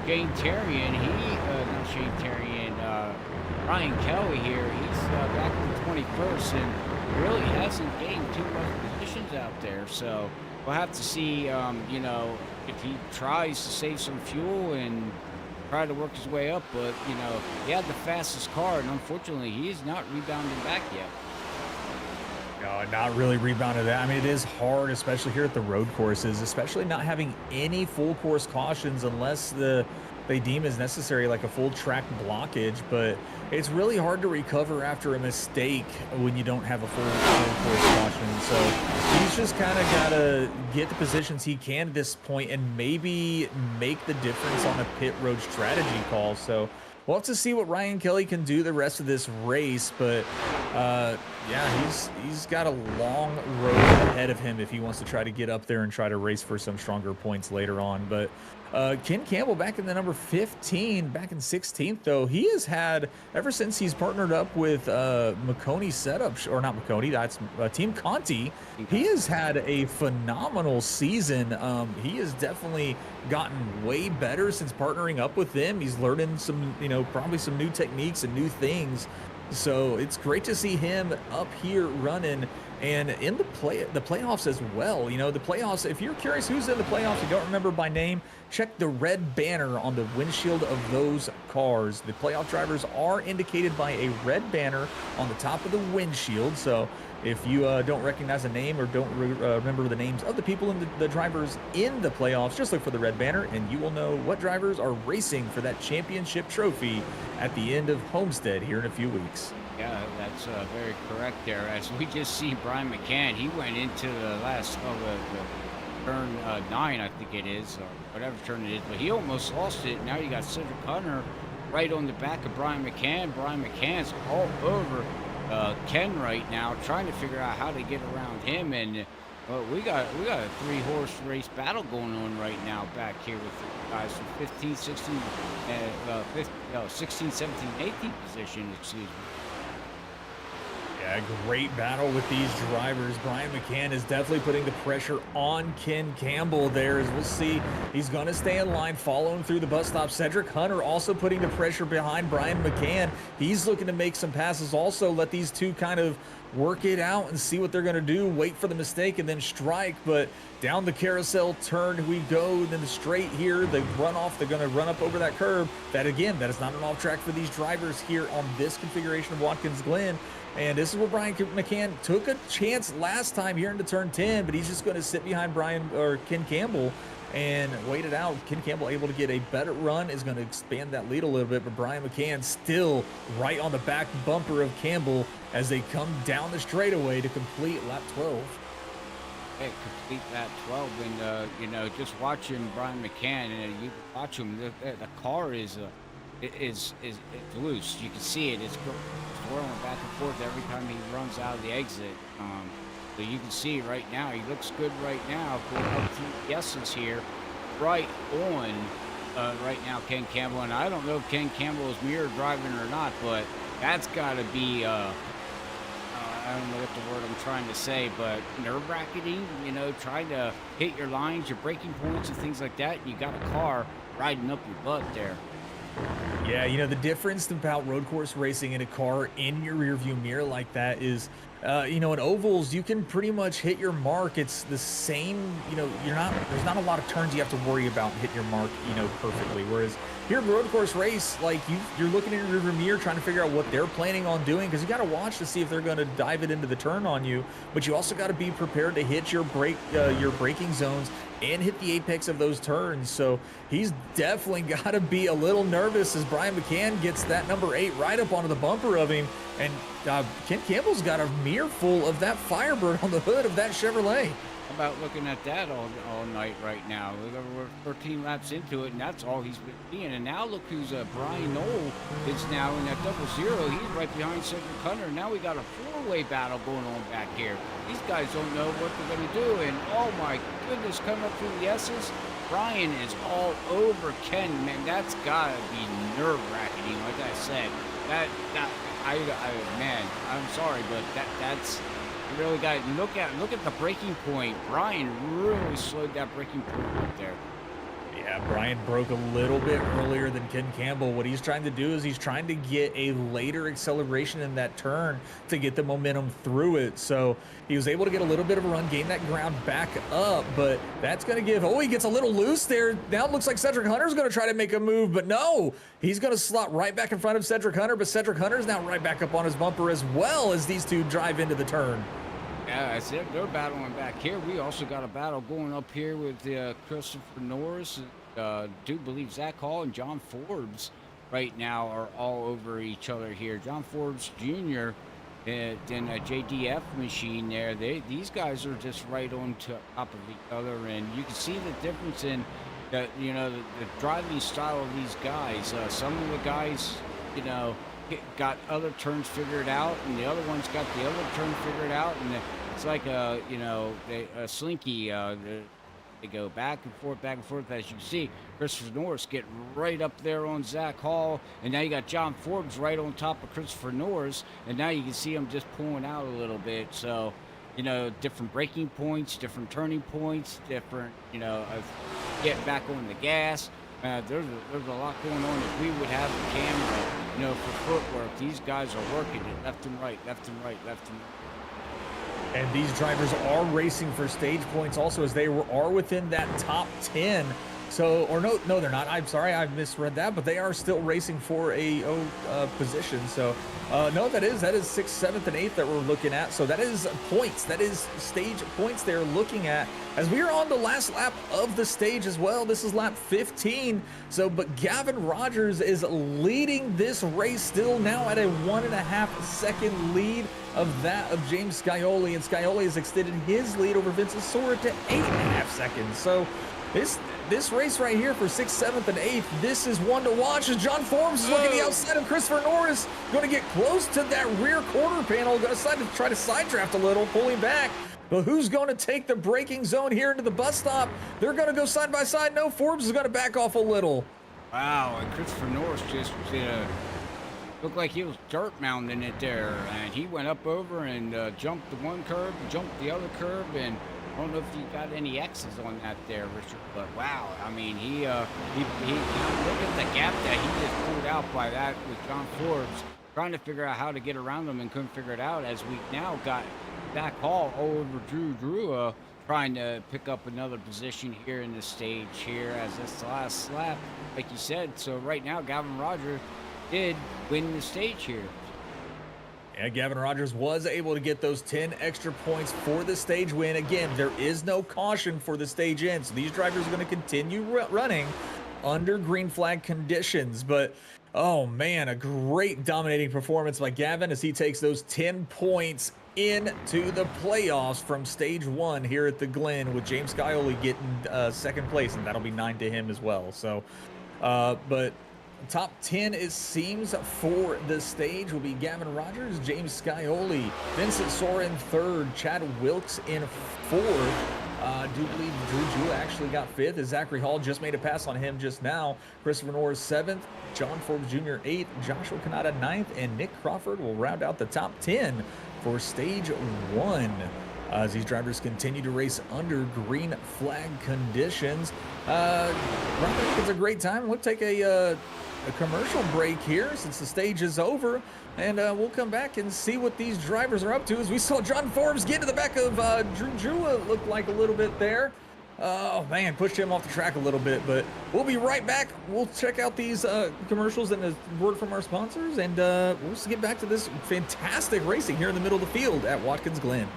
Shane Terrian, not Shane Terrian, Ryan Kelly here, he's back in the 21st and really hasn't gained too much positions out there, so we'll have to see, if he tries to save some fuel and try to work his way up, but he had the fastest car, and unfortunately he's not rebounding back yet. No, not really rebounded that. I mean, it is hard, especially here at the road courses, especially not having any full course cautions unless they deem as necessary, like a full track blockage, but it's really hard to recover after a mistake when you don't have a full course caution. So he's just kind of got to get the positions he can at this point and maybe make the difference on a pit road strategy call. So we'll have to see what Ryan Kelly can do the rest of this race, but yeah, he's got a long road ahead of him if he wants to try to get up there and try to race for some stronger points later on. But Ken Campbell back in the number 15, back in 16th, though, he has had, ever since he's partnered up with McConey setup, or not McConey, that's Team Conti, he has had a phenomenal season. He has definitely gotten way better since partnering up with them. He's learning some, probably some new techniques and new things. So it's great to see him up here running and in the playoffs as well. The playoffs, if you're curious who's in the playoffs, you don't remember by name, check the red banner on the windshield of those cars. The playoff drivers are indicated by a red banner on the top of the windshield. So if you don't recognize a name or don't remember the names of the people in the drivers in the playoffs, just look for the red banner and you will know what drivers are racing for that championship trophy at the end of Homestead here in a few weeks. Yeah, that's very correct there. As we just see Brian McCann, he went into the last the turn 9, I think it is, or whatever turn it is, but he almost lost it. Now you got Cedric Hunter right on the back of Brian McCann. Brian McCann's all over Ken right now, trying to figure out how to get around him, and we got a 3-horse race battle going on right now back here with the guys from 15, 16, 16, 17, 18 position, excuse me. Yeah, great battle with these drivers. Brian McCann is definitely putting the pressure on Ken Campbell there, as we'll see. He's going to stay in line, following through the bus stop. Cedric Hunter also putting the pressure behind Brian McCann. He's looking to make some passes also, let these two kind of work it out and see what they're going to do, wait for the mistake and then strike. But down the carousel turn we go, then the straight here, the runoff, they're going to run up over that curb. That again, that is not an off track for these drivers here on this configuration of Watkins Glen. And this is where Brian McCann took a chance last time here into turn 10, but he's just going to sit behind Ken Campbell and wait it out. Ken Campbell able to get a better run, is going to expand that lead a little bit, but Brian McCann still right on the back bumper of Campbell as they come down the straightaway to complete lap 12. Hey, complete lap 12, and you know, just watching Brian McCann, and you watch him, the car is it's loose. You can see it. It's whirling back and forth every time he runs out of the exit. So you can see right now, he looks good right now, going up through the S's here, right on right now, Ken Campbell. And I don't know if Ken Campbell is mirror driving or not, but that's got to be, I don't know what the word I'm trying to say, but nerve-wracking, you know, trying to hit your lines, your braking points and things like that. You got a car riding up your butt there. Yeah, you know, the difference about road course racing in a car in your rearview mirror like that is, you know, in ovals, you can pretty much hit your mark. It's the same, you know, there's not a lot of turns you have to worry about hitting your mark, you know, perfectly. Whereas here, road course race, like you're looking in your rearview mirror trying to figure out what they're planning on doing, because you got to watch to see if they're going to dive it into the turn on you. But you also got to be prepared to hit your braking zones and hit the apex of those turns. So he's definitely got to be a little nervous as Brian McCann gets that number 8 right up onto the bumper of him. And Ken Campbell's got a mirror full of that Firebird on the hood of that Chevrolet. How about looking at that all night right now? We're 13 laps into it, and that's all he's been seeing. And now look who's Brian Knoll is now in that 00. He's right behind Cedric Hunter. Now we got a 4-way battle going on back here. These guys don't know what they're going to do. And oh my goodness, coming up through the S's, Brian is all over Ken. Man, that's got to be nerve-wracking. Like I said, man, I'm sorry, but that's. You really got to look at the braking point. Brian really slowed that braking point right there. Yeah, Brian broke a little bit earlier than Ken Campbell. What he's trying to do is he's trying to get a later acceleration in that turn to get the momentum through it. So he was able to get a little bit of a run, gain that ground back up, but that's going to give, oh, he gets a little loose there. Now it looks like Cedric Hunter's going to try to make a move, but no, he's going to slot right back in front of Cedric Hunter, but Cedric Hunter's now right back up on his bumper as well as these two drive into the turn. Yeah, I said they're battling back here. We also got a battle going up here with Christopher Norris, do believe Zach Hall and John Forbes right now are all over each other here. John Forbes Jr. and then a JDF machine there. These guys are just right on top of each other, and you can see the difference in the driving style of these guys. Some of the guys, you know, got other turns figured out, and the other ones got the other turn figured out, and it's like a slinky. They go back and forth, as you can see. Christopher Norris get right up there on Zach Hall, and now you got John Forbes right on top of Christopher Norris, and now you can see him just pulling out a little bit. So, you know, different braking points, different turning points, different, you know, getting back on the gas. There's a lot going on. If we would have the camera, you know, for footwork, these guys are working it left and right, left and right, left and right. And these drivers are racing for stage points also, as they are within that top 10. So, or no, they're not. I'm sorry, I misread that, but they are still racing for a position. So, no, that is 6th, 7th, and 8th that we're looking at. So that is points. That is stage points they're looking at. As we are on the last lap of the stage as well. This is lap 15. So, but Gavin Rogers is leading this race still now at a 1.5 second lead of that of James Scioli, and Scioli has extended his lead over Vince's Sora to 8.5 seconds. So this race right here for 6th, 7th, and 8th, this is one to watch as John Forbes is looking the outside of Christopher Norris, going to get close to that rear quarter panel, going to try to side draft a little, pulling back. But who's going to take the braking zone here into the bus stop? They're going to go side by side. No, Forbes is going to back off a little. Wow, and Christopher Norris just did a looked like he was dirt mounding it there, and he went up over and jumped the one curb, jumped the other curb, and I don't know if you got any X's on that there, Richard. But wow, I mean, he look at the gap that he just pulled out by that with John Forbes, trying to figure out how to get around him and couldn't figure it out. As we now got Zach Hall all over Drew, trying to pick up another position here in the stage here as this last lap, like you said. So right now, Gavin Rogers did win the stage here. Yeah, Gavin Rogers was able to get those 10 extra points for the stage win. Again, there is no caution for the stage end, so these drivers are going to continue running under green flag conditions. But oh man, a great dominating performance by Gavin as he takes those 10 points into the playoffs from stage 1 here at the Glen, with James Scioli getting second place, and that'll be 9 to him as well. So but top 10, it seems, for the stage will be Gavin Rogers, James Scioli, Vincent Sora in third, Chad Wilkes in fourth. I do believe Drew Jewell actually got fifth, as Zachary Hall just made a pass on him just now. Christopher Norris seventh, John Forbes Jr. eighth, Joshua Kanata ninth, and Nick Crawford will round out the top 10 for stage 1. As these drivers continue to race under green flag conditions. Robert, it's a great time. We'll take a commercial break here since the stage is over, and we'll come back and see what these drivers are up to, as we saw John Forbes get to the back of Drew Jewell, it looked like a little bit there. Oh man, pushed him off the track a little bit, but we'll be right back. We'll check out these commercials and a word from our sponsors, and we'll just get back to this fantastic racing here in the middle of the field at Watkins Glen.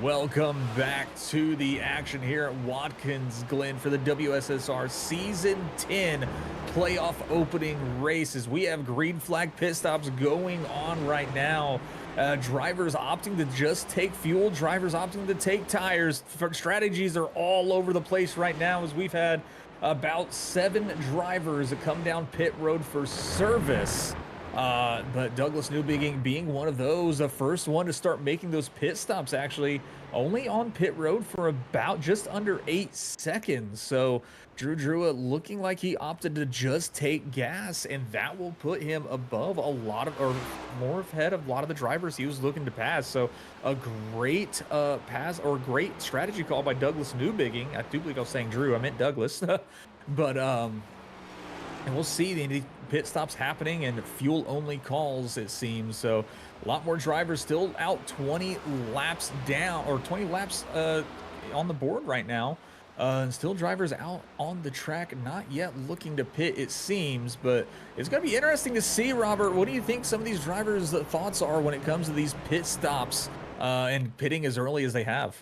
Welcome back to the action here at Watkins Glen for the WSSR Season 10 playoff opening races. We have green flag pit stops going on right now. Drivers opting to just take fuel, drivers opting to take tires. Strategies are all over the place right now, as we've had about 7 drivers that come down pit road for service. But Douglas Newbigging being one of those, the first one to start making those pit stops, actually only on pit road for about just under 8 seconds. So Drew Drua looking like he opted to just take gas, and that will put him above a lot of, or more ahead of a lot of the drivers he was looking to pass. So a great pass, or great strategy call by Douglas Newbigging. I do believe I was saying Drew, I meant Douglas. But and we'll see the pit stops happening and fuel only calls, it seems. So a lot more drivers still out 20 laps down, or 20 laps on the board right now. And still drivers out on the track, not yet looking to pit, it seems. But it's going to be interesting to see, Robert. What do you think some of these drivers' thoughts are when it comes to these pit stops and pitting as early as they have?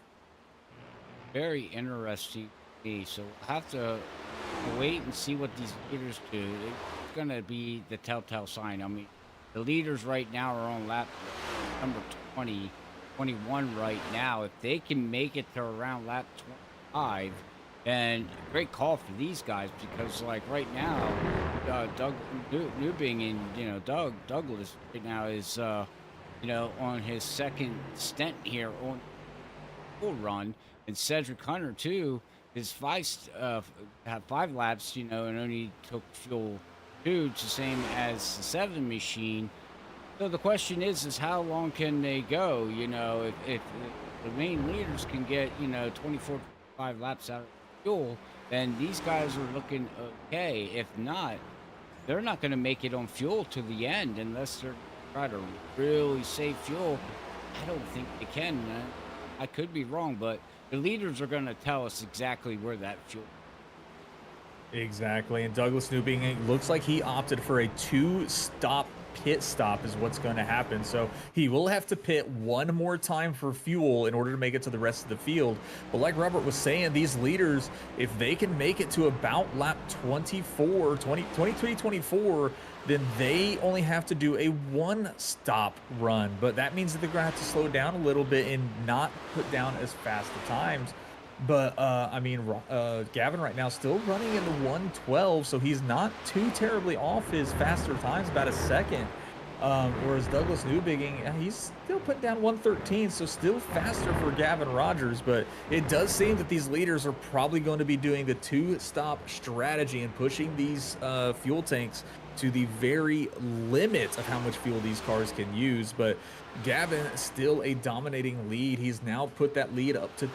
Very interesting to me. So we'll have to wait and see what these leaders do. It's going to be the telltale sign. I mean, the leaders right now are on lap number 20, 21 right now. If they can make it to around lap 25, then great call for these guys, because like right now, Doug Newbing and Douglas right now is on his second stint here on full run, and Cedric Hunter too. His have 5 laps, and only took fuel 2, the same as the 7 machine. So the question is how long can they go? If the main leaders can get 24, 25 laps out of fuel, then these guys are looking okay. If not, they're not going to make it on fuel to the end unless they're trying to really save fuel. I don't think they can. I could be wrong, but the leaders are going to tell us exactly where that fuel. Exactly. And Douglas Newbigging looks like he opted for a 2-stop pit stop is what's going to happen. So he will have to pit one more time for fuel in order to make it to the rest of the field. But like Robert was saying, these leaders, if they can make it to about lap 23, 24, then they only have to do a 1-stop run. But that means that they're going to have to slow down a little bit and not put down as fast of times. But Gavin right now still running in the 112, so he's not too terribly off his faster times, about a second. Whereas Douglas Newbigging, he's still putting down 113, so still faster for Gavin Rogers. But it does seem that these leaders are probably going to be doing the 2-stop strategy and pushing these fuel tanks to the very limit of how much fuel these cars can use. But Gavin still a dominating lead. He's now put that lead up to 2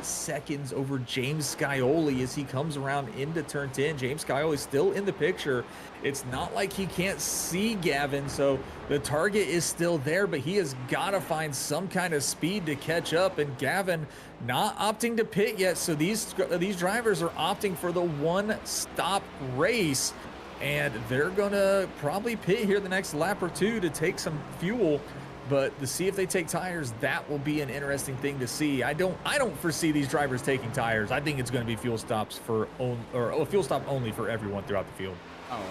seconds over James Scioli as he comes around into turn 10. James Scioli still in the picture. It's not like he can't see Gavin, so the target is still there, but he has got to find some kind of speed to catch up, and Gavin not opting to pit yet. So these drivers are opting for the 1-stop race, and they're gonna probably pit here the next lap or 2 to take some fuel. But to see if they take tires, that will be an interesting thing to see. I don't foresee these drivers taking tires. I think it's going to be fuel stops fuel stop only for everyone throughout the field. Oh,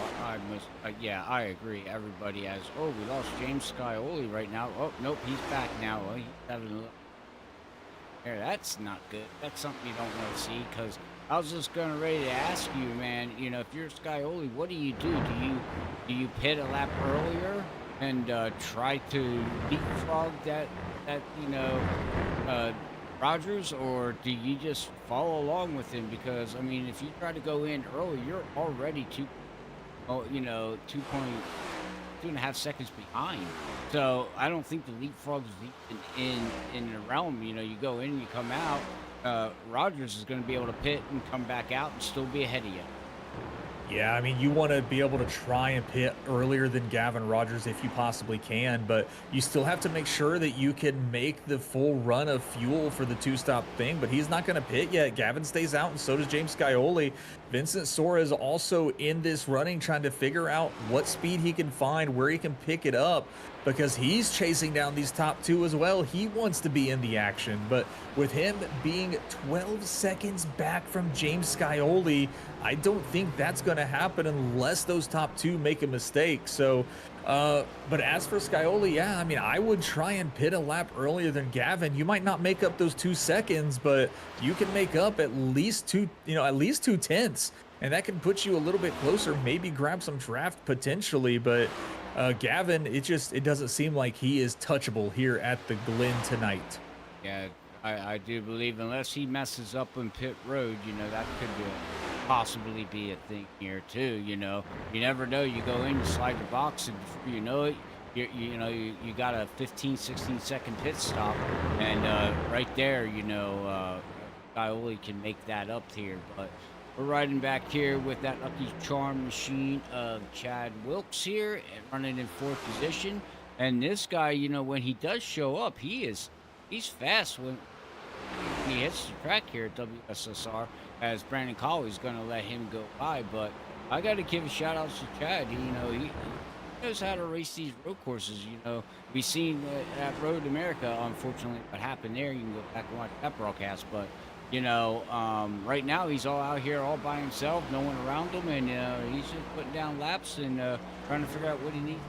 yeah, I agree. Everybody has. Oh, we lost James Scioli right now. Oh, nope, he's back now. Oh, he's having a look. There, that's not good. That's something you don't want to see, because I was just ready to ask you, man. If you're Scioli, what do you do? Do you pit a lap earlier and try to leapfrog that Rogers, or do you just follow along with him? Because I mean, if you try to go in early, you're already 2.5 seconds behind. So I don't think the leapfrog is in the realm. You go in and you come out. Rogers is going to be able to pit and come back out and still be ahead of you. Yeah, I mean, you want to be able to try and pit earlier than Gavin Rogers if you possibly can, but you still have to make sure that you can make the full run of fuel for the 2-stop thing. But he's not going to pit yet. Gavin stays out, and so does James Scioli. Vincent Sora is also in this running, trying to figure out what speed he can find, where he can pick it up. because he's chasing down these top two as well. He wants to be in the action, but with him being 12 seconds back from James Scioli, I don't think that's going to happen unless those top two make a mistake. So, but as for Scioli, yeah, I mean, I would try and pit a lap earlier than Gavin. You might not make up those 2 seconds, but you can make up at least at least 2 tenths. And that can put you a little bit closer, maybe grab some draft potentially. But Gavin, it doesn't seem like he is touchable here at the Glen tonight. Yeah, I do believe unless he messes up on pit road, that could possibly be a thing here too. You never know. You go in, you slide your box, and before you know it, you got a 15, 16-second pit stop, and right there, Scioli can make that up here. But we're riding back here with that Lucky Charm machine of Chad Wilkes here and running in fourth position. And this guy, when he does show up, he's fast when he hits the track here at WSSR, as Brandon Colley's going to let him go by. But I got to give a shout out to Chad. He knows how to race these road courses. We've seen at Road America, unfortunately, what happened there. You can go back and watch that broadcast. But right now he's all out here all by himself, no one around him, and he's just putting down laps and trying to figure out what he needs.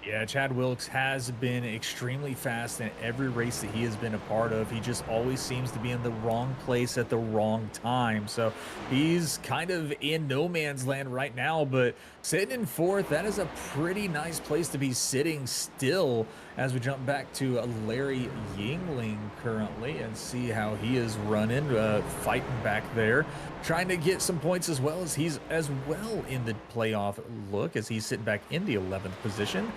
Yeah, Chad Wilkes has been extremely fast in every race that he has been a part of. He just always seems to be in the wrong place at the wrong time. So he's kind of in no man's land right now, but sitting in fourth, that is a pretty nice place to be sitting still as we jump back to Larry Yingling currently and see how he is running, fighting back there, trying to get some points as well as he's as well in the playoff look as he's sitting back in the 11th position,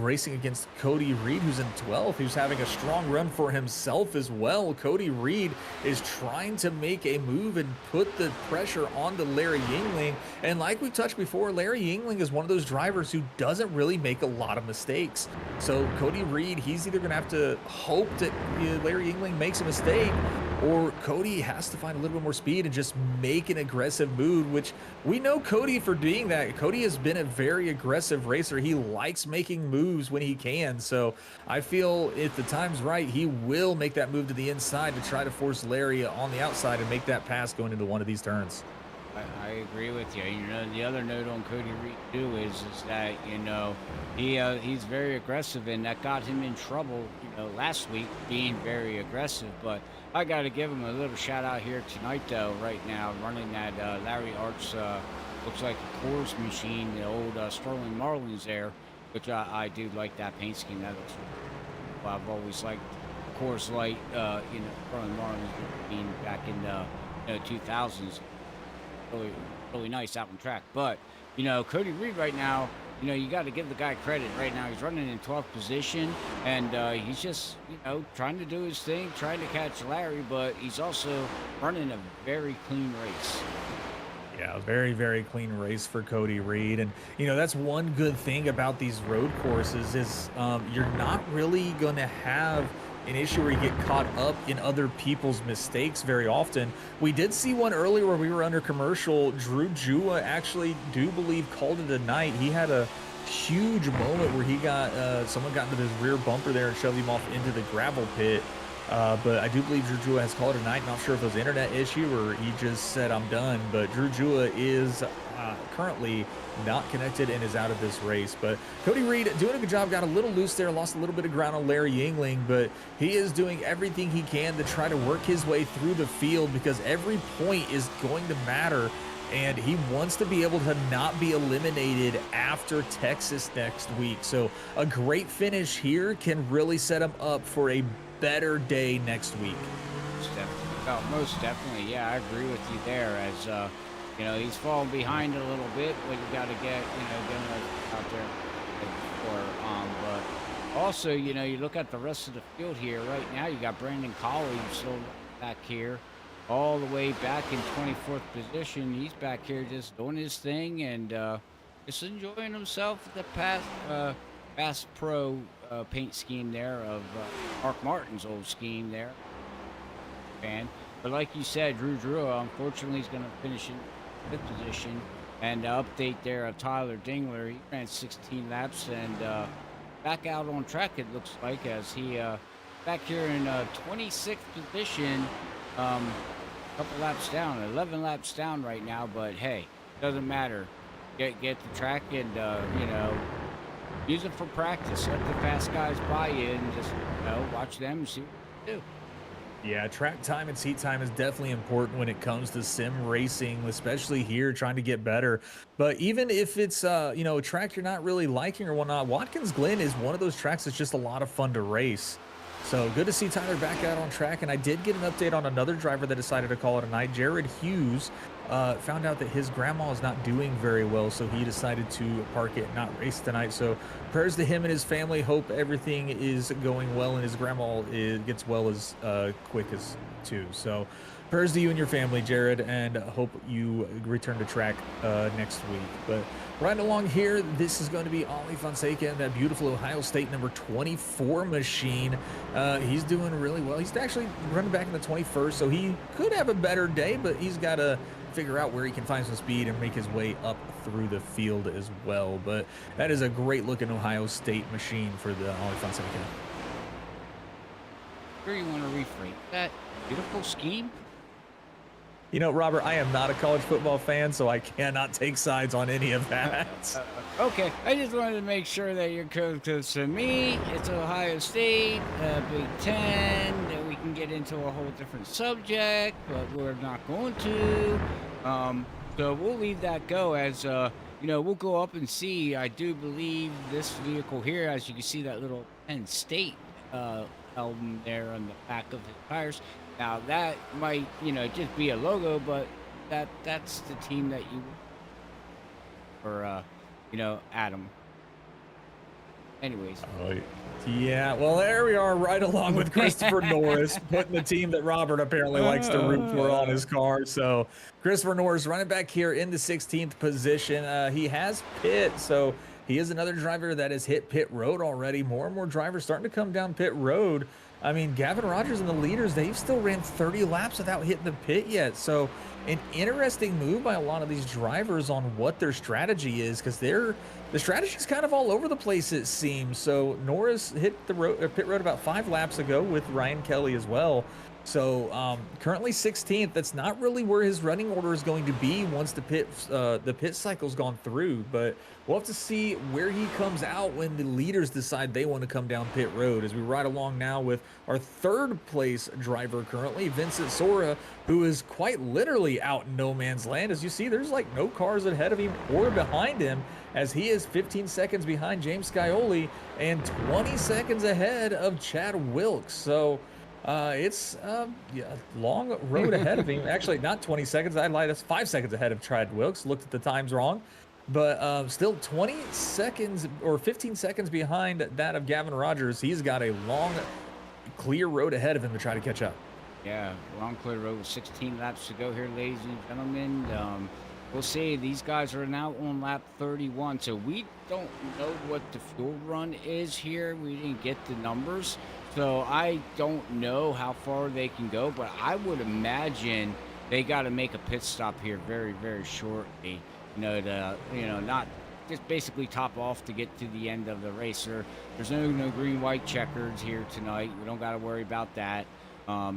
racing against Cody Reed, who's in 12th, who's having a strong run for himself as well. Cody Reed is trying to make a move and put the pressure onto Larry Yingling. And like we touched before, Larry Yingling is one of those drivers who doesn't really make a lot of mistakes. So Cody Reed, he's either going to have to hope that Larry Yingling makes a mistake, or Cody has to find a little bit more speed and just make an aggressive move, which we know Cody for doing that. Cody has been a very aggressive racer. He likes making moves when he can. So I feel if the time's right, he will make that move to the inside to try to force Larry on the outside and make that pass going into one of these turns. I agree with you. The other note on Cody Reed too is that he's very aggressive, and that got him in trouble last week being very aggressive. But I got to give him a little shout out here tonight though. Right now, running that Larry Arts looks like a Coors machine, the old Sterling Marlins there, which I do like that paint scheme. That looks well, I've always liked Coors Light, Sterling Marlins being back in the 2000s. Really nice out on track. But Cody Reed right now, you got to give the guy credit. Right now he's running in 12th position, and he's just trying to do his thing, trying to catch Larry, but he's also running a very clean race. Yeah, very, very clean race for Cody Reed. And, that's one good thing about these road courses is you're not really going to have an issue where you get caught up in other people's mistakes very often. We did see one earlier where we were under commercial. Drew Jua actually do believe called it a night. He had a huge moment where he got someone got into his rear bumper there and shoved him off into the gravel pit. But I do believe Drew Jua has called it a night. Not sure if it was an internet issue or he just said I'm done. But Drew Jua is currently not connected and is out of this race. But Cody Reed doing a good job, got a little loose there, lost a little bit of ground on Larry Yingling, but he is doing everything he can to try to work his way through the field because every point is going to matter, and he wants to be able to not be eliminated after Texas next week. So a great finish here can really set him up for a better day next week. Most definitely. Yeah, I agree with you there. As he's falling behind a little bit, but you got to get out there but also you look at the rest of the field here right now. You got Brandon Colley still back here, all the way back in 24th position. He's back here just doing his thing and just enjoying himself with the Bass Pro paint scheme there of Mark Martin's old scheme there. But like you said, Drew Drew, unfortunately, is going to finish in fifth position. And update there of Tyler Dingler, he ran 16 laps and back out on track, it looks like, as he back here in 26th position, couple laps down, 11 laps down right now, but hey, doesn't matter. Get the track and, use it for practice. Let the fast guys buy you and just, watch them and see what they do. Yeah, track time and seat time is definitely important when it comes to sim racing, especially here trying to get better. But even if it's a track you're not really liking or whatnot, Watkins Glen is one of those tracks that's just a lot of fun to race. So good to see Tyler back out on track. And I did get an update on another driver that decided to call it a night. Jared Hughes found out that his grandma is not doing very well, so he decided to park it and not race tonight. So prayers to him and his family. Hope everything is going well and his grandma gets well as quick as too. So prayers to you and your family, Jared, and hope you return to track next week. But right along here, this is going to be Ollie Fonseca and that beautiful Ohio State number 24 machine. He's doing really well. He's actually running back in the 21st, so he could have a better day, but he's got to figure out where he can find some speed and make his way up through the field as well. But that is a great looking Ohio State machine for the Ollie Fonseca. Sure, you want to rephrase that beautiful scheme? You know, Robert, I am not a college football fan, so I cannot take sides on any of that. Okay, I just wanted to make sure that you're because to me, it's Ohio State, Big Ten, that we can get into a whole different subject, but we're not going to. So we'll leave that go as, we'll go up and see. I do believe this vehicle here, as you can see that little Penn State album there on the back of the tires. Now that might, just be a logo, but that's the team that you, or Adam. Anyways. Oh, yeah. Well, there we are, right along with Christopher Norris, putting the team that Robert apparently likes to root for on his car. So Christopher Norris running back here in the 16th position. He has pit, so he is another driver that has hit pit road already. More and more drivers starting to come down pit road. I mean, Gavin Rogers and the leaders, they've still ran 30 laps without hitting the pit yet. So an interesting move by a lot of these drivers on what their strategy is, because the strategy is kind of all over the place, it seems. So Norris hit the pit road about 5 laps ago with Ryan Kelly as well. So currently 16th. That's not really where his running order is going to be once the pit cycle's gone through. But we'll have to see where he comes out when the leaders decide they want to come down pit road. As we ride along now with our 3rd place driver currently, Vincent Sora, who is quite literally out in no man's land. As you see, there's like no cars ahead of him or behind him, as he is 15 seconds behind James Scioli and 20 seconds ahead of Chad Wilkes. So it's a long road ahead of him. Actually, not 20 seconds. I lied. That's 5 seconds ahead of Chad Wilkes. Looked at the times wrong. But still 20 seconds or 15 seconds behind that of Gavin Rogers. He's got a long, clear road ahead of him to try to catch up. Yeah, long clear road with 16 laps to go here, ladies and gentlemen. We'll see. These guys are now on lap 31, so we don't know what the fuel run is here. We didn't get the numbers, so I don't know how far they can go, but I would imagine they got to make a pit stop here very, very shortly, not just basically top off to get to the end of the race. There's no green-white checkers here tonight. We don't got to worry about that.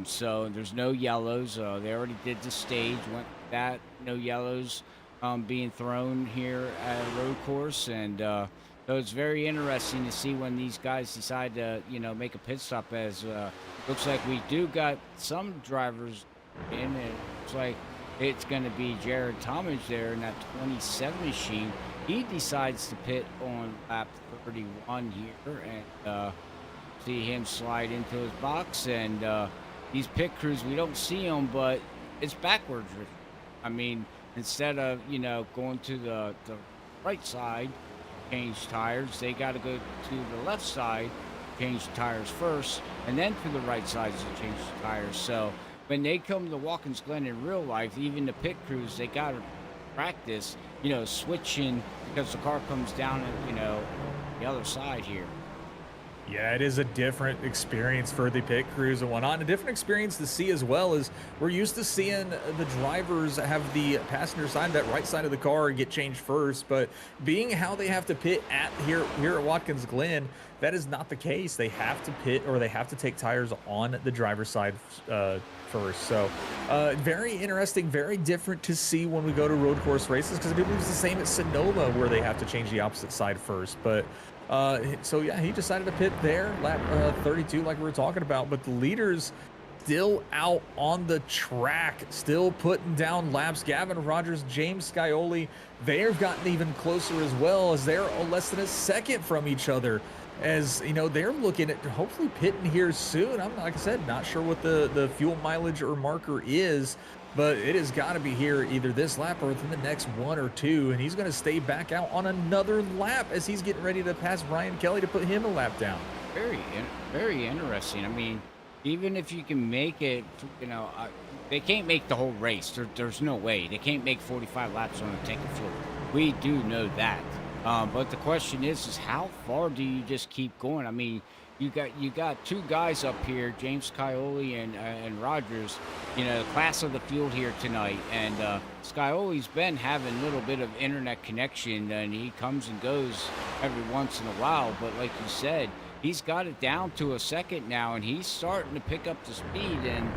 So there's no yellows. They already did the stage, went that, no yellows being thrown here at a road course. And so it's very interesting to see when these guys decide to, make a pit stop, as looks like we do got some drivers in. It looks like it's going to be Jared Talmadge there in that 27 machine. He decides to pit on lap 31 here, and see him slide into his box. And these pit crews, we don't see them, but it's backwards. I mean, instead of going to the right side, change tires, they got to go to the left side, change the tires first, and then to the right side to change the tires. So when they come to Watkins Glen in real life, even the pit crews, they got to practice switching, because the car comes down at the other side here. Yeah, it is a different experience for the pit crews and whatnot. And a different experience to see as well is we're used to seeing the drivers have the passenger side, that right side of the car, get changed first. But being how they have to pit at here at Watkins Glen, that is not the case. They have to pit, or they have to take tires on the driver's side first. So very interesting, very different to see when we go to road course races, because I do believe it's the same at Sonoma where they have to change the opposite side first. But so yeah, he decided to pit there, lap 32, like we were talking about. But the leaders still out on the track, still putting down laps. Gavin Rogers, James Scioli, they've gotten even closer as well, as they're less than a second from each other. As you know, they're looking at hopefully pitting here soon. I'm, like I said, not sure what the fuel mileage or marker is, but it has got to be here either this lap or within the next one or two. And he's going to stay back out on another lap as he's getting ready to pass Ryan Kelly to put him a lap down. Very interesting. I mean, even if you can make it, they can't make the whole race. There's no way. They can't make 45 laps on a tank of fuel. We do know that. But the question is how far do you just keep going? I mean, you got two guys up here, James Scioli and Rogers, the class of the field here tonight. And Scioli's been having a little bit of internet connection, and he comes and goes every once in a while. But like you said, he's got it down to a second now, and he's starting to pick up the speed and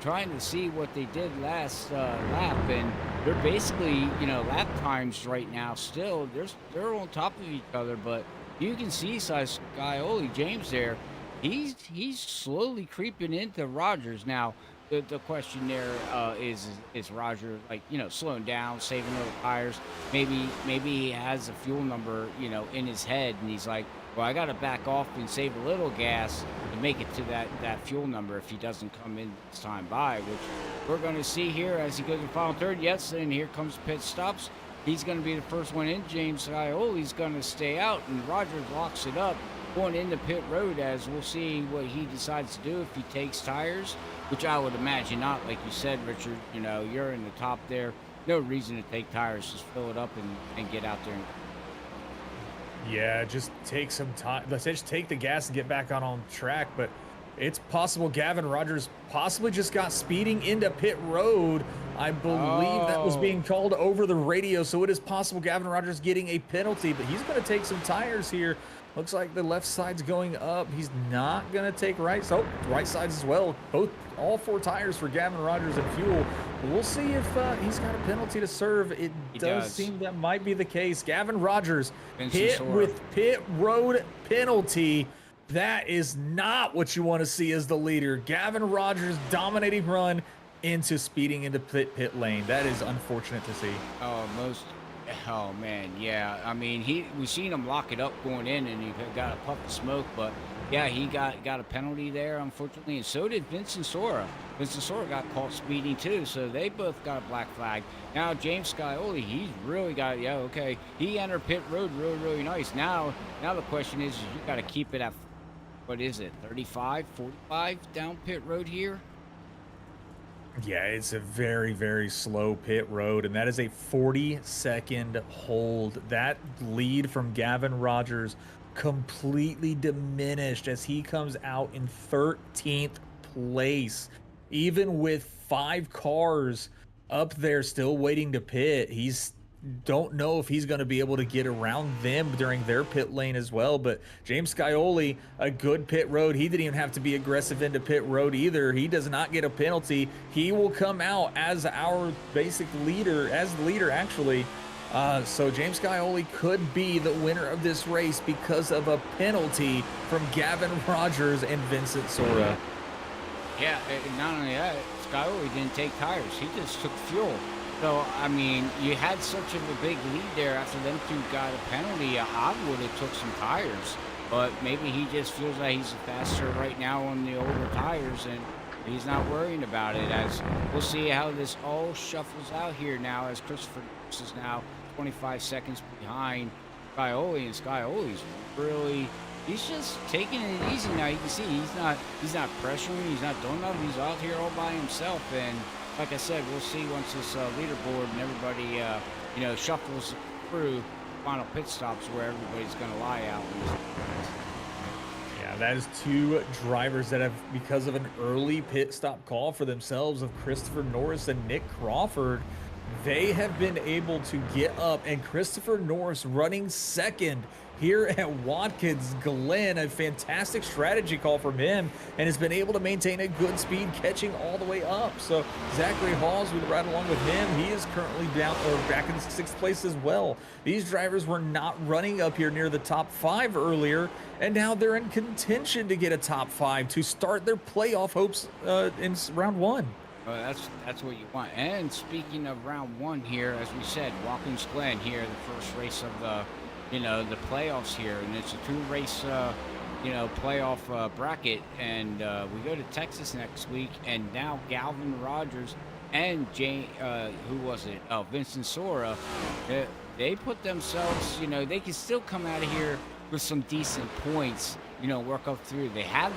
trying to see what they did last lap. And they're basically, lap times right now still, they're on top of each other. But you can see Scioli, James there, he's slowly creeping into Rogers. Now, the question there is Roger, slowing down, saving little tires? Maybe he has a fuel number, in his head, and he's like, well, I got to back off and save a little gas to make it to that fuel number if he doesn't come in this time by, which we're going to see here as he goes to the final third. Yes, and here comes pit stops. He's going to be the first one in. James Scioli's going to stay out, and Rogers locks it up going into pit road, as we'll see what he decides to do, if he takes tires, which I would imagine not. Like you said, Richard, you're in the top there. No reason to take tires. Just fill it up and get out there. Yeah, just take some time. Let's just take the gas and get back on track. But it's possible Gavin Rogers possibly just got speeding into pit road. I believe that was being called over the radio. So it is possible Gavin Rogers getting a penalty, but he's going to take some tires here. Looks like the left side's going up. He's not going to take right. So right sides as well. All four tires for Gavin Rogers and fuel. We'll see if he's got a penalty to serve. It does seem that might be the case. Gavin Rogers hit with pit road penalty. That is not what you want to see as the leader. Gavin Rogers dominating run into speeding into pit lane. That is unfortunate to see. Oh man, yeah. I mean, we seen him lock it up going in, and he got a puff of smoke. But yeah, he got a penalty there, unfortunately, and so did Vincent Sora. Vincent Sora got caught speeding too, so they both got a black flag. Now James Scioli, he's really got he entered pit road really nice. Now the question is you got to keep it at, what is it, 35, 45 down pit road here? Yeah, it's a very, very slow pit road, and that is a 40-second hold. That lead from Gavin Rogers completely diminished as he comes out in 13th place. Even with 5 cars up there still waiting to pit, don't know if he's going to be able to get around them during their pit lane as well. But James Scioli, a good pit road. He didn't even have to be aggressive into pit road either. He does not get a penalty. He will come out as our basic leader, actually. So James Scioli could be the winner of this race because of a penalty from Gavin Rogers and Vincent Sora. Yeah, not only that, Scioli didn't take tires. He just took fuel. So, I mean, you had such of a big lead there after them two got a penalty. I would have took some tires, but maybe he just feels like he's faster right now on the older tires, and he's not worrying about it. As we'll see how this all shuffles out here now, as Christopher is now 25 seconds behind Scioli, and Scioli's really, he's just taking it easy now. You can see he's not pressuring, he's not doing nothing. He's out here all by himself, and like I said, we'll see once this leaderboard and everybody, shuffles through final pit stops where everybody's going to lie out. Yeah, That is two drivers that have, because of an early pit stop call for themselves of Christopher Norris and Nick Crawford, they have been able to get up, and Christopher Norris running second here at Watkins Glen. A fantastic strategy call from him, and has been able to maintain a good speed, catching all the way up. So Zachary Hawes would ride along with him. He is currently down or back in 6th place as well. These drivers were not running up here near the top 5 earlier, and now they're in contention to get a top 5 to start their playoff hopes in round 1. That's what you want. And speaking of round 1 here, as we said, Watkins Glen here, the first race of the the playoffs here, and it's a 2-race playoff bracket, and we go to Texas next week, and now Galvin Rogers and who was it? Oh, Vincent Sora. They put themselves, they can still come out of here with some decent points, work up through. They have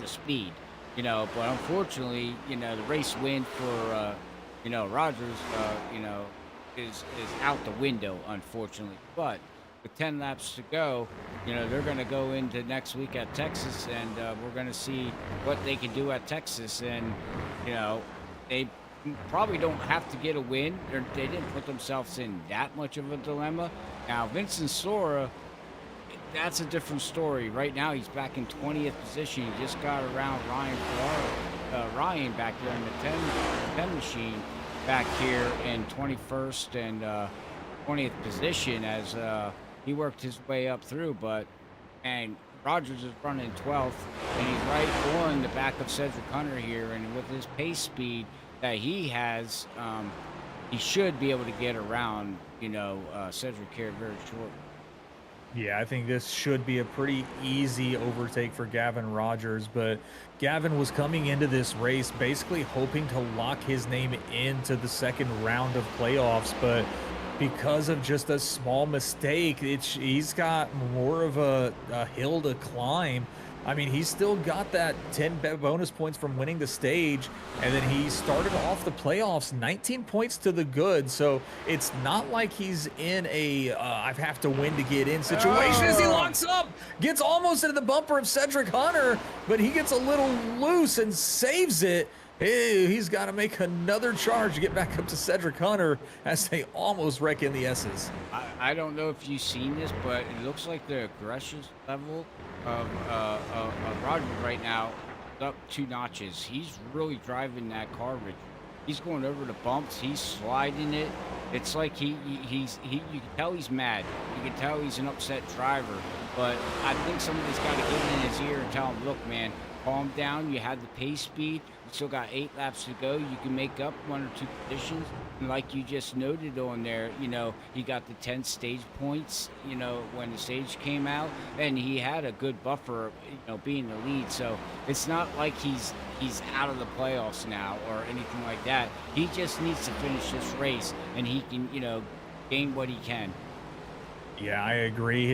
the speed, but unfortunately, the race win for Rogers, is out the window, unfortunately. But with 10 laps to go, they're going to go into next week at Texas, and we're going to see what they can do at Texas. And, they probably don't have to get a win. They didn't put themselves in that much of a dilemma. Now, Vincent Sora, that's a different story. Right now, he's back in 20th position. He just got around Ryan back there in the 10 machine back here in 21st and 20th position as he worked his way up through, and Rogers is running 12th, and he's right on the back of Cedric Hunter here, and with his pace speed that he has, he should be able to get around, Cedric here very short. Yeah, I think this should be a pretty easy overtake for Gavin Rogers, but Gavin was coming into this race basically hoping to lock his name into the second round of playoffs, but because of just a small mistake, he's got more of a hill to climb. I mean, he's still got that 10 bonus points from winning the stage, and then he started off the playoffs 19 points to the good, so it's not like he's in a I have to win to get in situation as he locks up, gets almost into the bumper of Cedric Hunter, but he gets a little loose and saves it. Hey, he's got to make another charge to get back up to Cedric Hunter as they almost wreck in the S's. I don't know if you've seen this, but it looks like the aggression level of Roger right now is up 2 notches. He's really driving that car, Richard. He's going over the bumps. He's sliding it. It's like you can tell he's mad. You can tell he's an upset driver. But I think somebody's got to get in his ear and tell him, look, man, calm down. You had the pace speed. You still got 8 laps to go. You can make up 1 or 2 positions. And like you just noted on there, he got the 10 stage points, when the stage came out. And he had a good buffer, being the lead. So it's not like he's out of the playoffs now or anything like that. He just needs to finish this race, and he can, gain what he can. Yeah, I agree.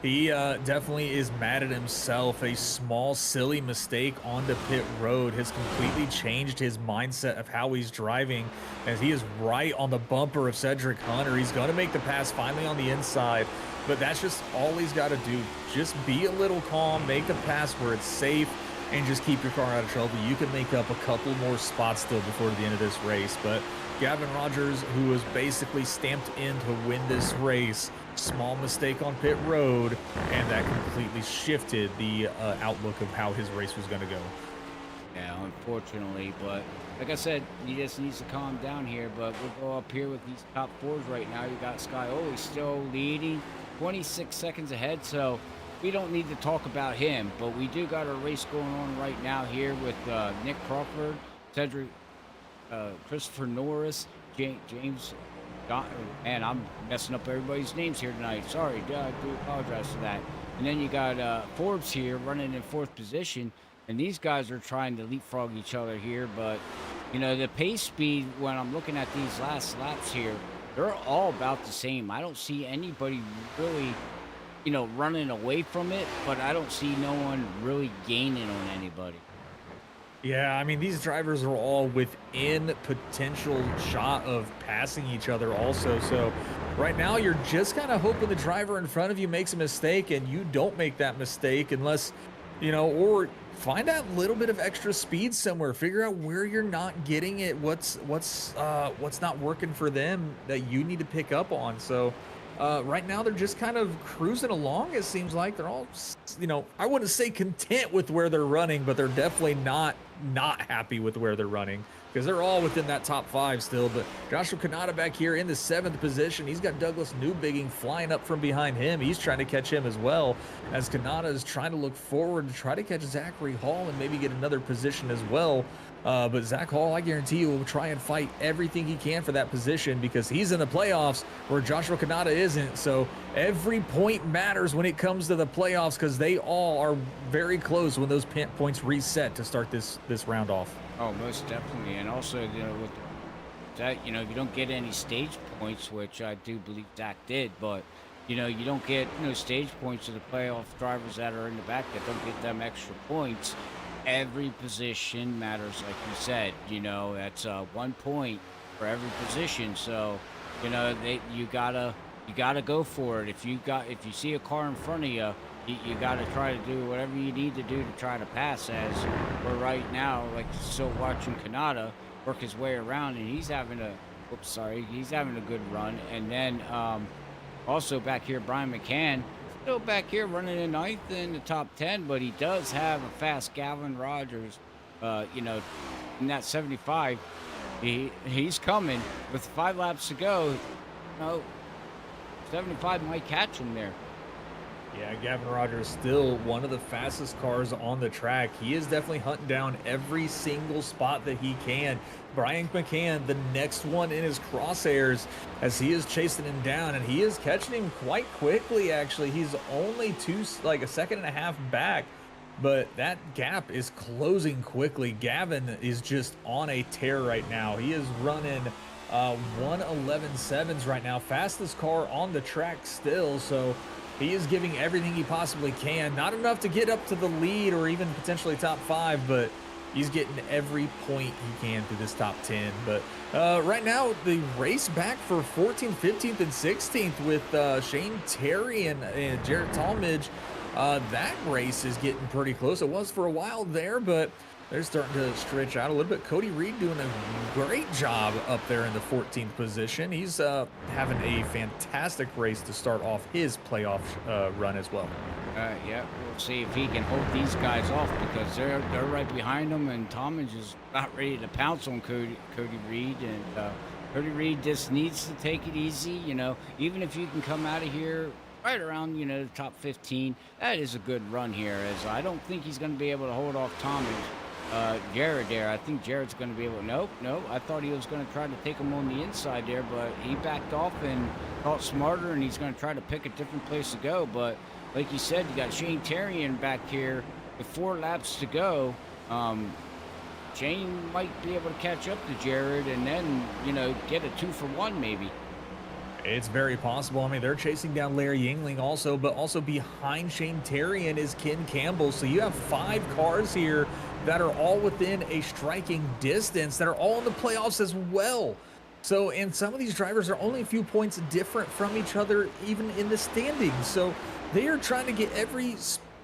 He definitely is mad at himself. A small, silly mistake on the pit road has completely changed his mindset of how he's driving, as he is right on the bumper of Cedric Hunter. He's going to make the pass finally on the inside, but that's just all he's got to do. Just be a little calm, make the pass where it's safe, and just keep your car out of trouble. You can make up a couple more spots still before the end of this race, but Gavin Rogers, who was basically stamped in to win this race, small mistake on pit road, and that completely shifted the outlook of how his race was going to go. Yeah, unfortunately, but like I said, he just needs to calm down here. But we'll go up here with these top 4s right now. You got Sky Oli still leading, 26 seconds ahead, so we don't need to talk about him, but we do got a race going on right now here with Nick Crawford, Cedric, Christopher Norris, James. Man, I'm messing up everybody's names here tonight. Sorry, I do apologize for that. And then you got Forbes here running in 4th position, and these guys are trying to leapfrog each other here. But the pace speed, when I'm looking at these last laps here, they're all about the same. I don't see anybody really running away from it, but I don't see no one really gaining on anybody. Yeah, I mean, these drivers are all within potential shot of passing each other also. So right now you're just kind of hoping the driver in front of you makes a mistake and you don't make that mistake, unless or find that little bit of extra speed somewhere. Figure out where you're not getting it. What's not working for them that you need to pick up on. So right now they're just kind of cruising along. It seems like they're all, I wouldn't say content with where they're running, but they're definitely not happy with where they're running because they're all within that top 5 still. But Joshua Kanata back here in the 7th position. He's got Douglas Newbigging flying up from behind him. He's trying to catch him as well, as Kanata is trying to look forward to try to catch Zachary Hall and maybe get another position as well. But Zach Hall, I guarantee you, will try and fight everything he can for that position because he's in the playoffs where Joshua Kanata isn't. So every point matters when it comes to the playoffs because they all are very close when those points reset to start this round off. Oh, most definitely. And also, with that, if you don't get any stage points, which I do believe Zach did, but, you don't get stage points to the playoff drivers that are in the back that don't get them extra points. Every position matters, like you said. That's 1 point for every position. So, you gotta go for it. If you see a car in front of you, you got to try to do whatever you need to do to try to pass. As we're right now, like still watching Kanata work his way around, and he's having a good run. And then also back here, Brian McCann still back here running in 9th in the top 10, but he does have a fast Gavin Rogers. In that 75, he's coming with 5 laps to go. 75 might catch him there. Yeah, Gavin Rogers still one of the fastest cars on the track. He is definitely hunting down every single spot that he can. Brian McCann, the next one in his crosshairs, as he is chasing him down, and he is catching him quite quickly, actually. He's only a second and a half back, but that gap is closing quickly. Gavin is just on a tear right now. He is running 1:11.7s right now, fastest car on the track still, so he is giving everything he possibly can. Not enough to get up to the lead or even potentially top 5, but he's getting every point he can through this top 10. But right now, the race back for 14th, 15th, and 16th with Shane Terry and Jarrett Talmadge. That race is getting pretty close. It was for a while there, but they're starting to stretch out a little bit. Cody Reed doing a great job up there in the 14th position. He's having a fantastic race to start off his playoff run as well. Yeah, we'll see if he can hold these guys off because they're right behind him, and Talmadge is about ready to pounce on Cody Reed. And Cody Reed just needs to take it easy. Even if you can come out of here right around, the top 15, that is a good run here, as I don't think he's going to be able to hold off Talmadge. Jared there. I think Jared's going to be able to. Nope. I thought he was going to try to take him on the inside there, but he backed off and thought smarter, and he's going to try to pick a different place to go. But like you said, you got Shane Terrian back here with 4 laps to go. Shane might be able to catch up to Jared and then, get a 2-for-1 maybe. It's very possible. I mean, they're chasing down Larry Yingling also, but also behind Shane Terrian is Ken Campbell. So you have 5 cars here that are all within a striking distance, that are all in the playoffs as well. So, and some of these drivers are only a few points different from each other, even in the standings. So they are trying to get every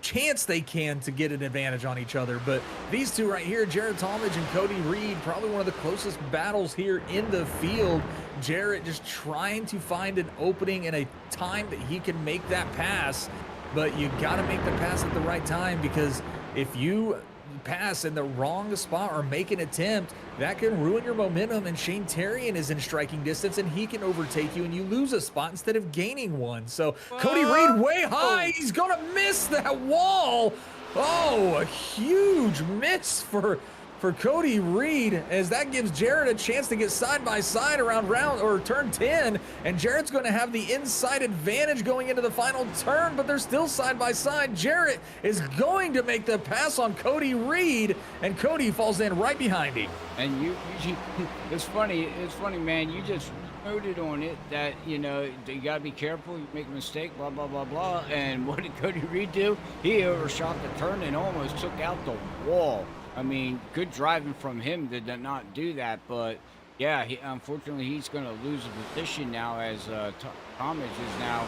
chance they can to get an advantage on each other. But these two right here, Jared Talmadge and Cody Reed, probably one of the closest battles here in the field. Jarrett just trying to find an opening and a time that he can make that pass, but you got to make the pass at the right time, because if you pass in the wrong spot or make an attempt, that can ruin your momentum. And Shane Terrian is in striking distance, and he can overtake you, and you lose a spot instead of gaining one. So Cody Reed way high, he's gonna miss that wall. Oh, a huge miss for Cody Reed, as that gives Jarrett a chance to get side by side around turn 10, and Jarrett's going to have the inside advantage going into the final turn, but they're still side by side. Jarrett is going to make the pass on Cody Reed, and Cody falls in right behind him. And it's funny, man. You just noted on it that, you got to be careful. You make a mistake, blah, blah, blah, blah. And what did Cody Reed do? He overshot the turn and almost took out the wall. I mean, good driving from him to not do that, but yeah, unfortunately he's going to lose a position now, as Talmadge is now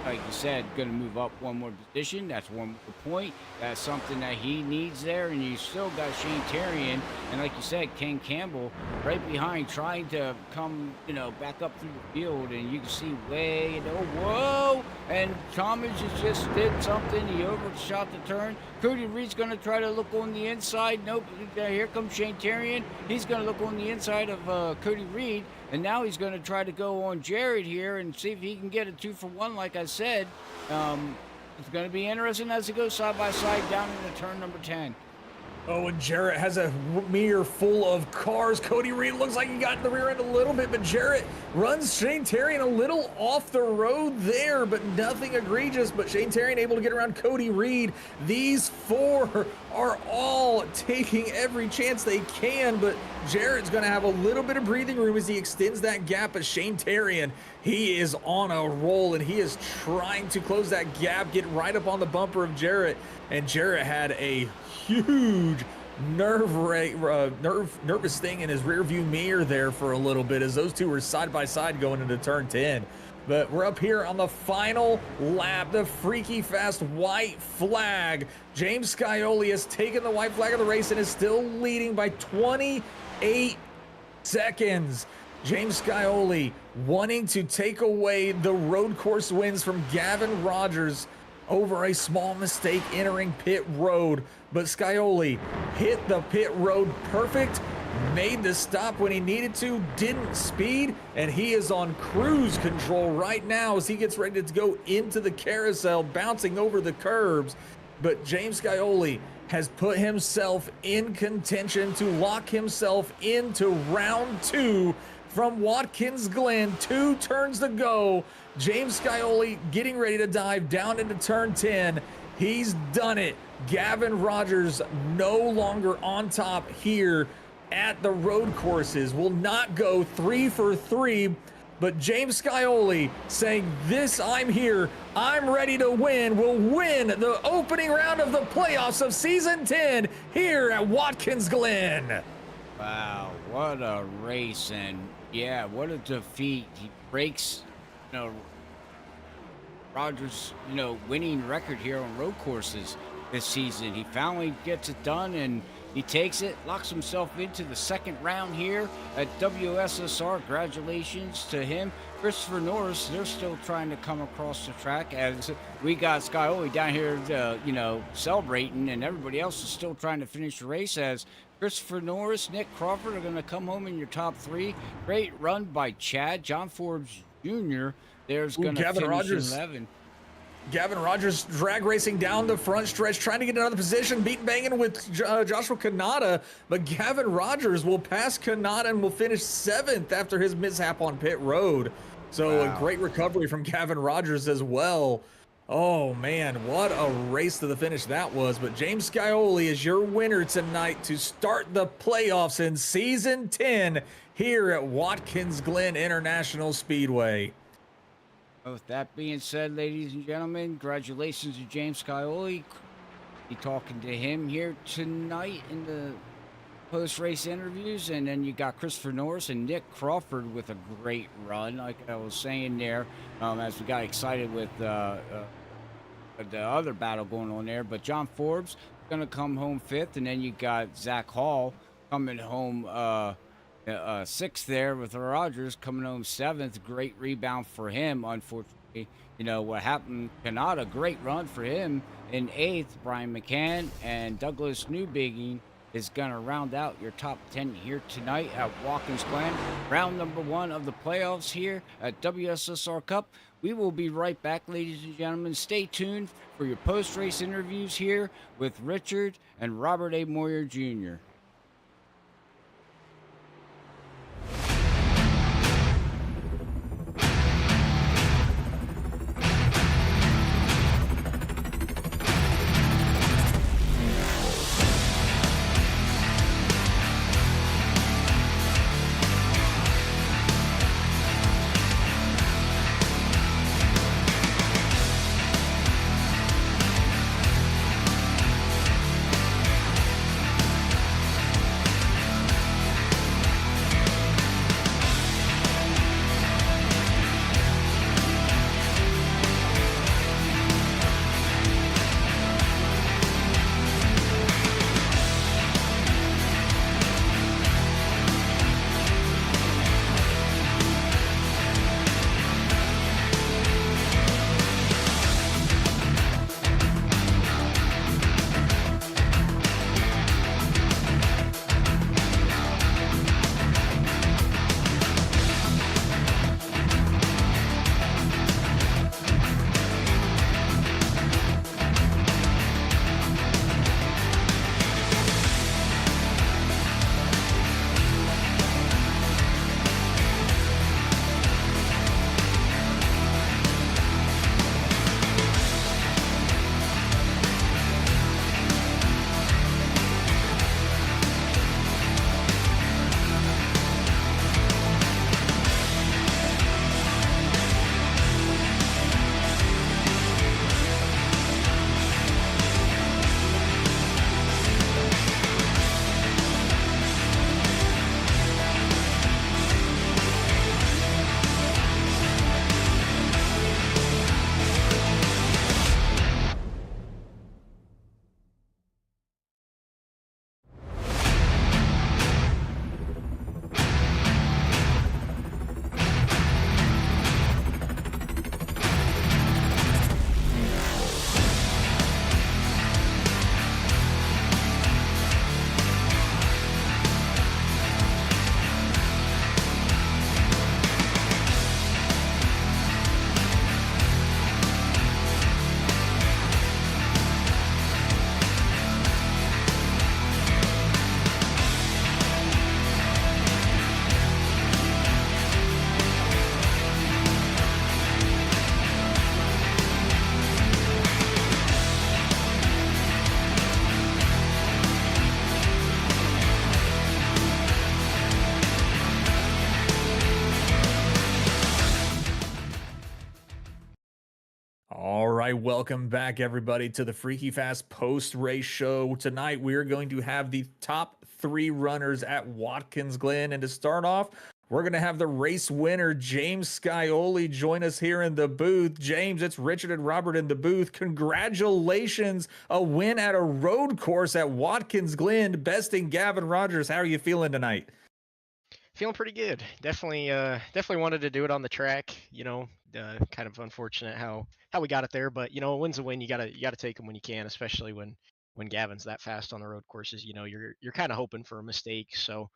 like you said, going to move up one more position. That's one more point. That's something that he needs there. And you still got Shane Terrian. And like you said, Ken Campbell right behind trying to come, back up through the field. And you can see whoa. And Thomas just did something. He overshot the turn. Cody Reed's going to try to look on the inside. Nope. Here comes Shane Terrian. He's going to look on the inside of Cody Reed. And now he's going to try to go on Jared here and see if he can get a 2-for-1, like I said. It's going to be interesting as it goes side by side down into turn number 10. Oh, and Jarrett has a mirror full of cars. Cody Reed looks like he got in the rear end a little bit, but Jarrett runs Shane Terrian a little off the road there, but nothing egregious. But Shane Terrian able to get around Cody Reed. These four are all taking every chance they can, but Jarrett's going to have a little bit of breathing room as he extends that gap. But Shane Terrian, he is on a roll, and he is trying to close that gap, get right up on the bumper of Jarrett. And Jarrett had a huge nervous thing in his rear view mirror there for a little bit as those two were side by side going into turn 10. But we're up here on the final lap, the freaky fast white flag. James Scioli has taken the white flag of the race and is still leading by 28 seconds. James Scioli wanting to take away the road course wins from Gavin Rogers over a small mistake entering pit road, but Scioli hit the pit road perfect, made the stop when he needed to, didn't speed, and he is on cruise control right now as he gets ready to go into the carousel, bouncing over the curbs. But James Scioli has put himself in contention to lock himself into round 2 from Watkins Glen. 2 turns to go. James Scioli getting ready to dive down into turn 10. He's done it. Gavin Rogers no longer on top here at the road courses. Will not go 3 for 3, but James Scioli saying, this, I'm here, I'm ready to win, will win the opening round of the playoffs of season 10 here at Watkins Glen. Wow, what a race, and yeah, what a defeat. He breaks, Rogers, winning record here on road courses this season. He finally gets it done, and he takes it, locks himself into the second round here at WSSR. Congratulations to him. Christopher Norris, they're still trying to come across the track as we got Scioli down here, celebrating, and everybody else is still trying to finish the race as Christopher Norris, Nick Crawford are going to come home in your top 3. Great run by Chad. John Forbes Jr. there's going to finish Rogers. 11. Gavin Rogers drag racing down the front stretch, trying to get another position, banging with Joshua Kanata, but Gavin Rogers will pass Kanata and will finish 7th after his mishap on pit road. So wow. A great recovery from Gavin Rogers as well. Oh man, what a race to the finish that was. But James Scioli is your winner tonight to start the playoffs in season 10 here at Watkins Glen International Speedway. With that being said, ladies and gentlemen, congratulations to James Scioli. Be talking to him here tonight in the post-race interviews. And then you got Christopher Norris and Nick Crawford with a great run, like I was saying there, as we got excited with the other battle going on there. But John Forbes going to come home 5th, and then you got Zach Hall coming home 6th there with Rogers coming home 7th. Great rebound for him. Unfortunately, what happened, Kanata, great run for him in 8th. Brian McCann and Douglas Newbigging is going to round out your top 10 here tonight at Watkins Glen. Round number 1 of the playoffs here at WSSR Cup. We will be right back, ladies and gentlemen. Stay tuned for your post-race interviews here with Richard and Robert A. Moyer Jr. right, welcome back, everybody, to the Freaky Fast post race show. Tonight, we are going to have the top three runners at Watkins Glen. And to start off, we're going to have the race winner, James Scioli, join us here in the booth. James, it's Richard and Robert in the booth. Congratulations, a win at a road course at Watkins Glen, besting Gavin Rogers. How are you feeling tonight? Feeling pretty good. Definitely wanted to do it on the track. Kind of unfortunate how we got it there, but a win's a win. You gotta take them when you can, especially when Gavin's that fast on the road courses. You're kind of hoping for a mistake. So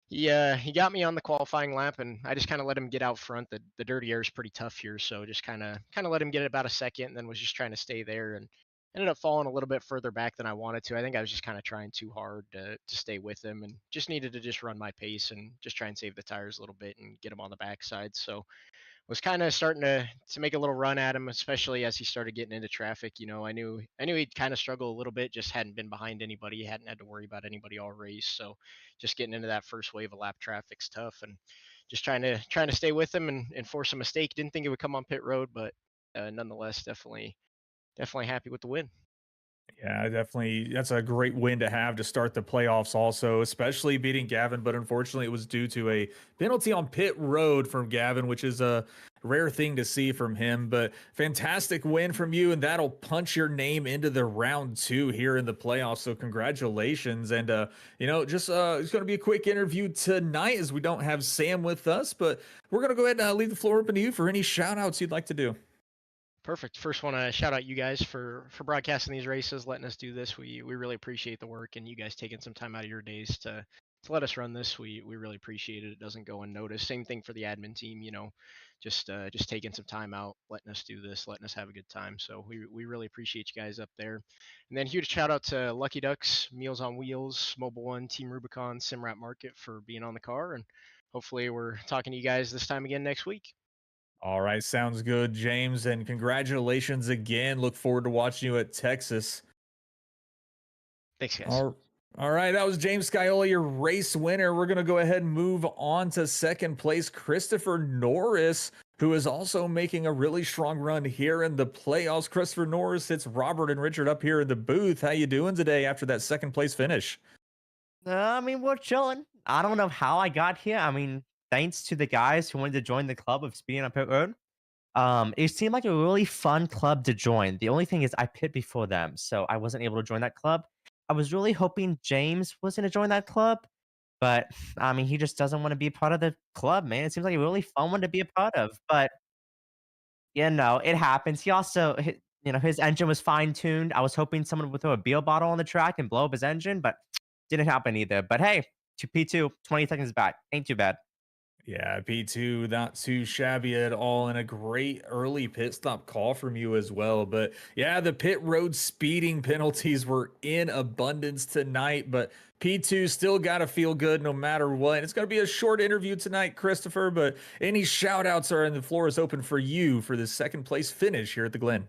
he got me on the qualifying lap, and I just kind of let him get out front. The dirty air is pretty tough here, so just kind of let him get about a second, and then was just trying to stay there, and ended up falling a little bit further back than I wanted to. I think I was just kind of trying too hard to stay with him, and just needed to just run my pace and just try and save the tires a little bit and get him on the backside. So was kind of starting to make a little run at him, especially as he started getting into traffic. I knew he'd kind of struggle a little bit, just hadn't been behind anybody, hadn't had to worry about anybody all race. So just getting into that first wave of lap traffic's tough, and just trying to stay with him and force a mistake. Didn't think it would come on pit road, but nonetheless, definitely happy with the win. Yeah, definitely. That's a great win to have to start the playoffs, also, especially beating Gavin. But unfortunately, it was due to a penalty on pit road from Gavin, which is a rare thing to see from him. But fantastic win from you, and that'll punch your name into the round two here in the playoffs. So congratulations. And it's going to be a quick interview tonight as we don't have Sam with us, but we're going to go ahead and leave the floor open to you for any shout outs you'd like to do. Perfect. First, want to shout out you guys for broadcasting these races, letting us do this. We really appreciate the work, and you guys taking some time out of your days to let us run this. We really appreciate it. It doesn't go unnoticed. Same thing for the admin team. Just taking some time out, letting us do this, letting us have a good time. So we really appreciate you guys up there. And then huge shout out to Lucky Ducks, Meals on Wheels, Mobile One, Team Rubicon, Simrat Market for being on the car, and hopefully we're talking to you guys this time again next week. All right, sounds good, James, and congratulations again. Look forward to watching you at Texas. Thanks, guys. All right, that was James Scioli, your race winner. We're going to go ahead and move on to second place, Christopher Norris, who is also making a really strong run here in the playoffs. Christopher Norris, it's Robert and Richard up here in the booth. How you doing today after that second place finish? We're chilling. I don't know how I got here. Thanks to the guys who wanted to join the club of speeding on pit road. It seemed like a really fun club to join. The only thing is I pit before them, so I wasn't able to join that club. I was really hoping James was going to join that club, but he just doesn't want to be a part of the club, man. It seems like a really fun one to be a part of, but it happens. He also, his engine was fine tuned. I was hoping someone would throw a beer bottle on the track and blow up his engine, but didn't happen either. But hey, to P2, 20 seconds back. Ain't too bad. Yeah, P2, not too shabby at all, and a great early pit stop call from you as well. But yeah, the pit road speeding penalties were in abundance tonight, but P2 still got to feel good no matter what. It's going to be a short interview tonight, Christopher, but any shout outs are in the floor is open for you for the second place finish here at the Glen.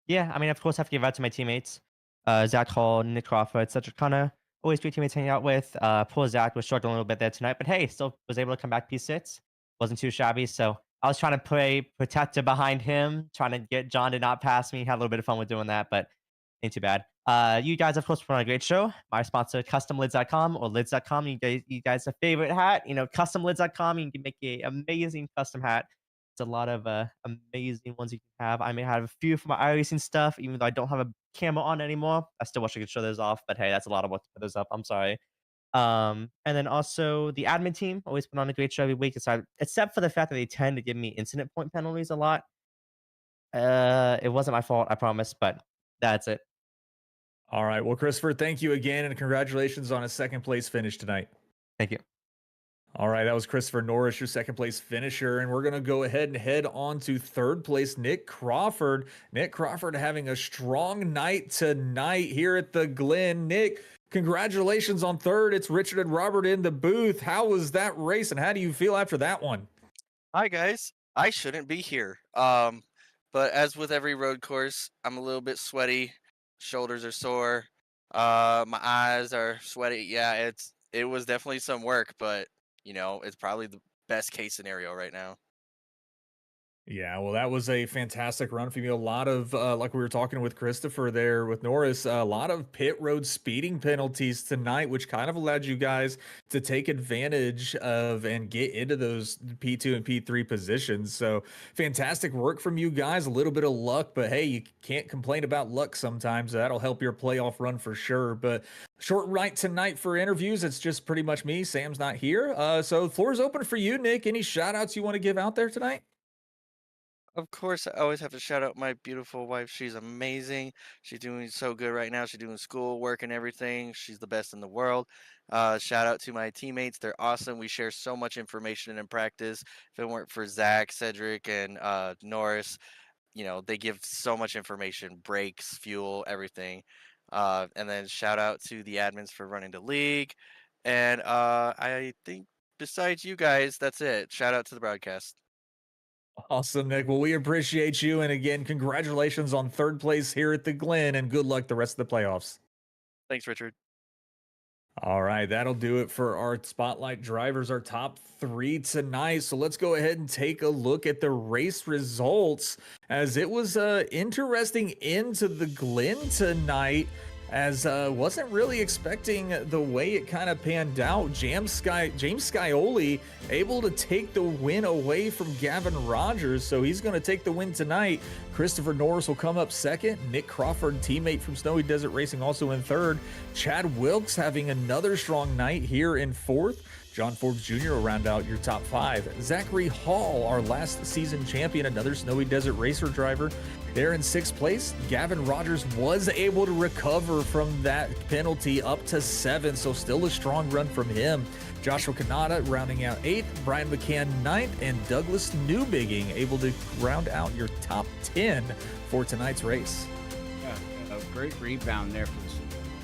Yeah, of course, I have to give out to my teammates. Zach Hall, Nick Crawford, such a kind of always great teammates hanging out with. Poor Zach was struggling a little bit there tonight, but hey, still was able to come back P6. Wasn't too shabby. So I was trying to play protector behind him, trying to get John to not pass me. Had a little bit of fun with doing that, but ain't too bad. You guys, of course, put on a great show. My sponsor, customlids.com or lids.com. You guys a favorite hat, customlids.com. You can make an amazing custom hat. It's a lot of amazing ones you can have. I may have a few for my iRacing stuff, even though I don't have a camera on anymore. I still wish I could show those off, but hey, that's a lot of work to put those up. I'm sorry. And then also the admin team always put on a great show every week, except for the fact that they tend to give me incident point penalties a lot. It wasn't my fault, I promise, but that's it. All right. Well, Christopher, thank you again, and congratulations on a second place finish tonight. Thank you. All right, that was Christopher Norris, your second place finisher. And we're going to go ahead and head on to third place, Nick Crawford. Nick Crawford having a strong night tonight here at the Glen. Nick, congratulations on third. It's Richard and Robert in the booth. How was that race, and how do you feel after that one? Hi guys. I shouldn't be here. But as with every road course, I'm a little bit sweaty. Shoulders are sore. My eyes are sweaty. Yeah, it was definitely some work, but it's probably the best case scenario right now. Yeah, well, that was a fantastic run for you. A lot of, like we were talking with Christopher there with Norris, a lot of pit road speeding penalties tonight, which kind of allowed you guys to take advantage of and get into those P2 and P3 positions. So fantastic work from you guys. A little bit of luck, but hey, you can't complain about luck sometimes. That'll help your playoff run for sure. But short night tonight for interviews. It's just pretty much me. Sam's not here. So the floor is open for you, Nick. Any shout outs you want to give out there tonight? Of course, I always have to shout out my beautiful wife. She's amazing. She's doing so good right now. She's doing school, work, and everything. She's the best in the world. Shout out to my teammates. They're awesome. We share so much information in practice. If it weren't for Zach, Cedric, and Norris, they give so much information, brakes, fuel, everything. And then shout out to the admins for running the league. And I think besides you guys, that's it. Shout out to the broadcast. Awesome, Nick. Well, we appreciate you. And again, congratulations on third place here at the Glen and good luck the rest of the playoffs. Thanks, Richard. All right, that'll do it for our spotlight drivers, our top three tonight. So let's go ahead and take a look at the race results as it was interesting into the Glen tonight. As wasn't really expecting the way it kind of panned out. James Scioli able to take the win away from Gavin Rogers, so he's going to take the win tonight. Christopher Norris will come up second. Nick Crawford, teammate from Snowy Desert Racing, also in third. Chad Wilkes having another strong night here in fourth. John Forbes Jr. will round out your top five. Zachary Hall, our last season champion, another Snowy Desert Racer driver, there in sixth place. Gavin Rogers was able to recover from that penalty up to seventh, so still a strong run from him. Joshua Kanata rounding out eighth, Brian McCann ninth, and Douglas Newbigging able to round out your top 10 for tonight's race. Yeah, a great rebound there from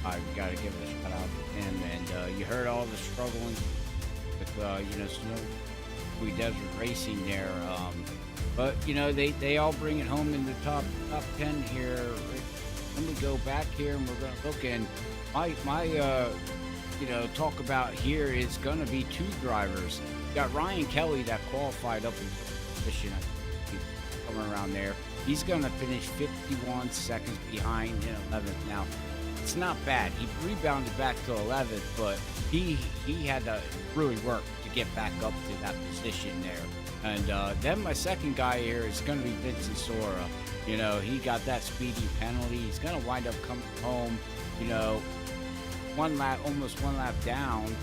I've got to give it a shout out to him. And you heard all the struggling with Snowy Desert Racing there. But they all bring it home in the top 10 here. Let me go back here and we're going to look, and my talk about here is going to be two drivers. You got Ryan Kelly that qualified up in position, coming around there. He's going to finish 51 seconds behind in 11th. Now, it's not bad. He rebounded back to 11th, but he had to really work to get back up to that position there. And then my second guy here is going to be Vincent Sora. He got that speeding penalty. He's going to wind up coming home, almost one lap down,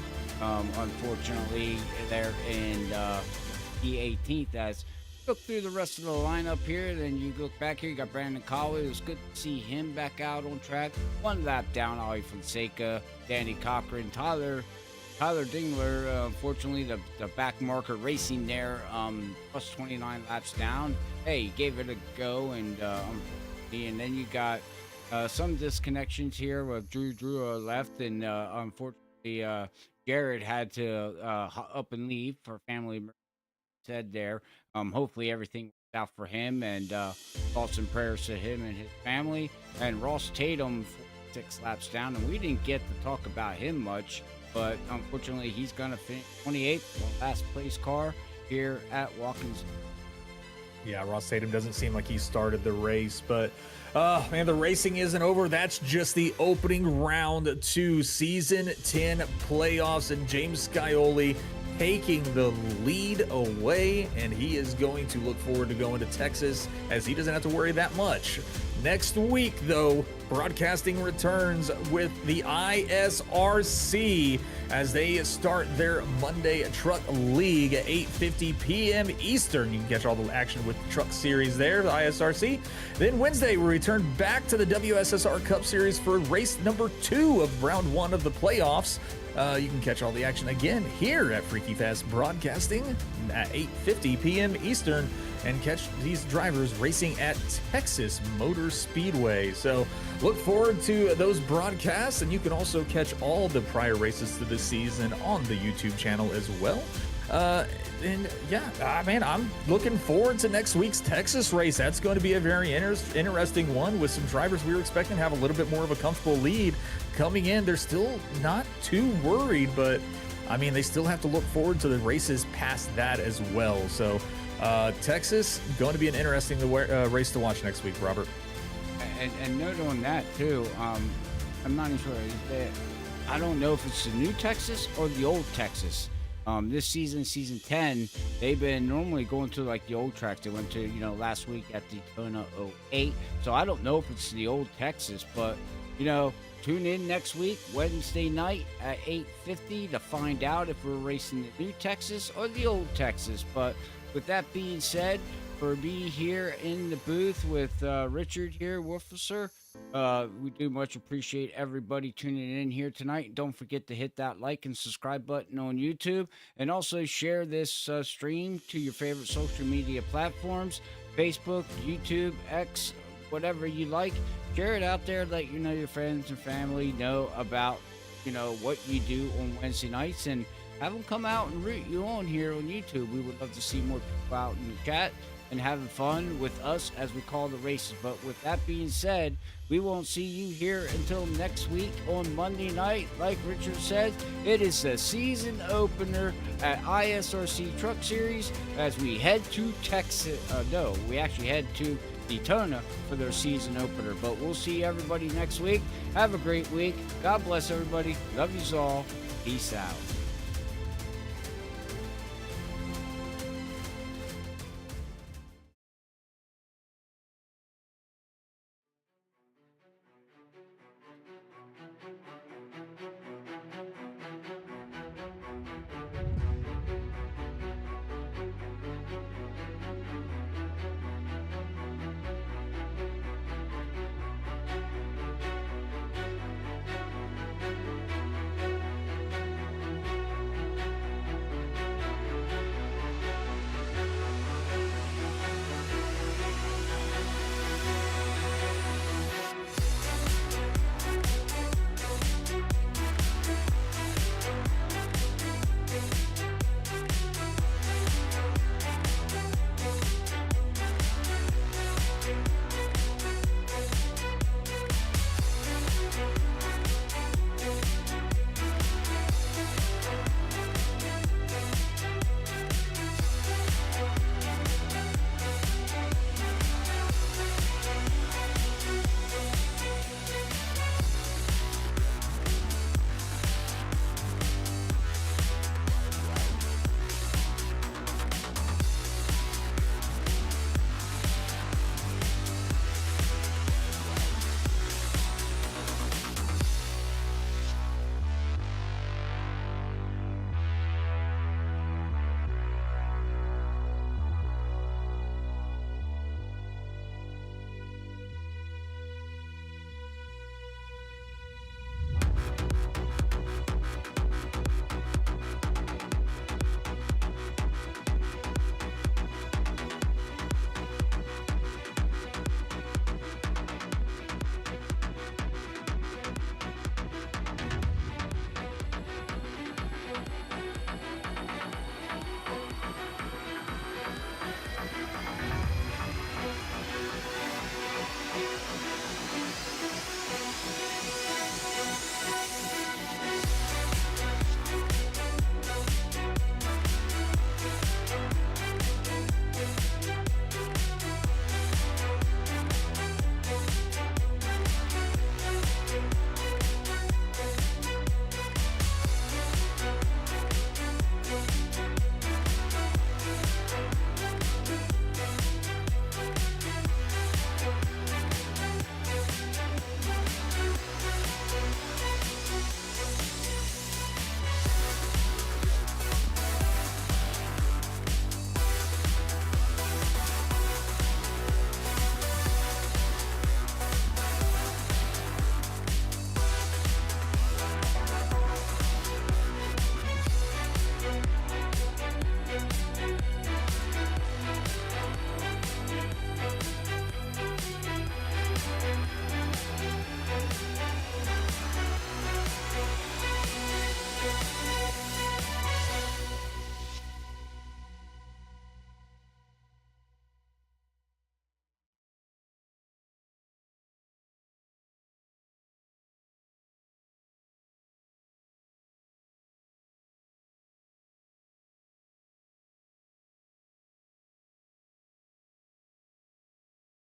unfortunately, there in the 18th. As look through the rest of the lineup here, then you look back here, you got Brandon Colley. It was good to see him back out on track. One lap down, Ollie Fonseca, Danny Cochran, Tyler Dingler, unfortunately, the back marker racing there, plus 29 laps down. Hey, gave it a go, and then you got some disconnections here with Drew left, and unfortunately, Jared had to up and leave for family said there. Hopefully everything worked out for him, and thoughts and prayers to him and his family. And Ross Tatum, 6 laps down, and we didn't get to talk about him much, but unfortunately he's going to finish 28th, last place car here at Watkins. Yeah, Ross Tatum doesn't seem like he started the race, but man, the racing isn't over. That's just the opening round to season 10 playoffs, and James Scioli taking the lead away, and he is going to look forward to going to Texas as he doesn't have to worry that much. Next week, though, broadcasting returns with the ISRC as they start their Monday Truck League at 8:50 p.m. Eastern. You can catch all the action with the Truck Series there, the ISRC. Then Wednesday, we return back to the WSSR Cup Series for race number 2 of round 1 of the playoffs. You can catch all the action again here at Freaky Fast Broadcasting at 8:50 p.m. Eastern and catch these drivers racing at Texas Motor Speedway. So look forward to those broadcasts, and you can also catch all the prior races to this season on the YouTube channel as well. And yeah, man, I'm looking forward to next week's Texas race. That's going to be a very interesting one with some drivers we were expecting to have a little bit more of a comfortable lead coming in. They're still not too worried, but I mean, they still have to look forward to the races past that as well. So Texas, going to be an interesting race to watch next week, Robert. And note on that too. I'm not even sure. I don't know if it's the new Texas or the old Texas. This season, season 10, they've been normally going to like the old tracks. They went to, last week at Daytona 08. So I don't know if it's the old Texas, but tune in next week, Wednesday night at 8:50 to find out if we're racing the new Texas or the old Texas. But with that being said, for me here in the booth with Richard here, Wolfesser, we do much appreciate everybody tuning in here tonight. Don't forget to hit that like and subscribe button on YouTube, and also share this stream to your favorite social media platforms, Facebook, YouTube, X, whatever you like. Share it out there. Let your friends and family know about what you do on Wednesday nights, and have them come out and root you on here on YouTube. We would love to see more people out in the chat and having fun with us as we call the races. But with that being said, we won't see you here until next week on Monday night. Like Richard said, it is the season opener at ISRC Truck Series as we head to Texas. We actually head to Daytona for their season opener. But we'll see everybody next week. Have a great week. God bless everybody. Love you all. Peace out.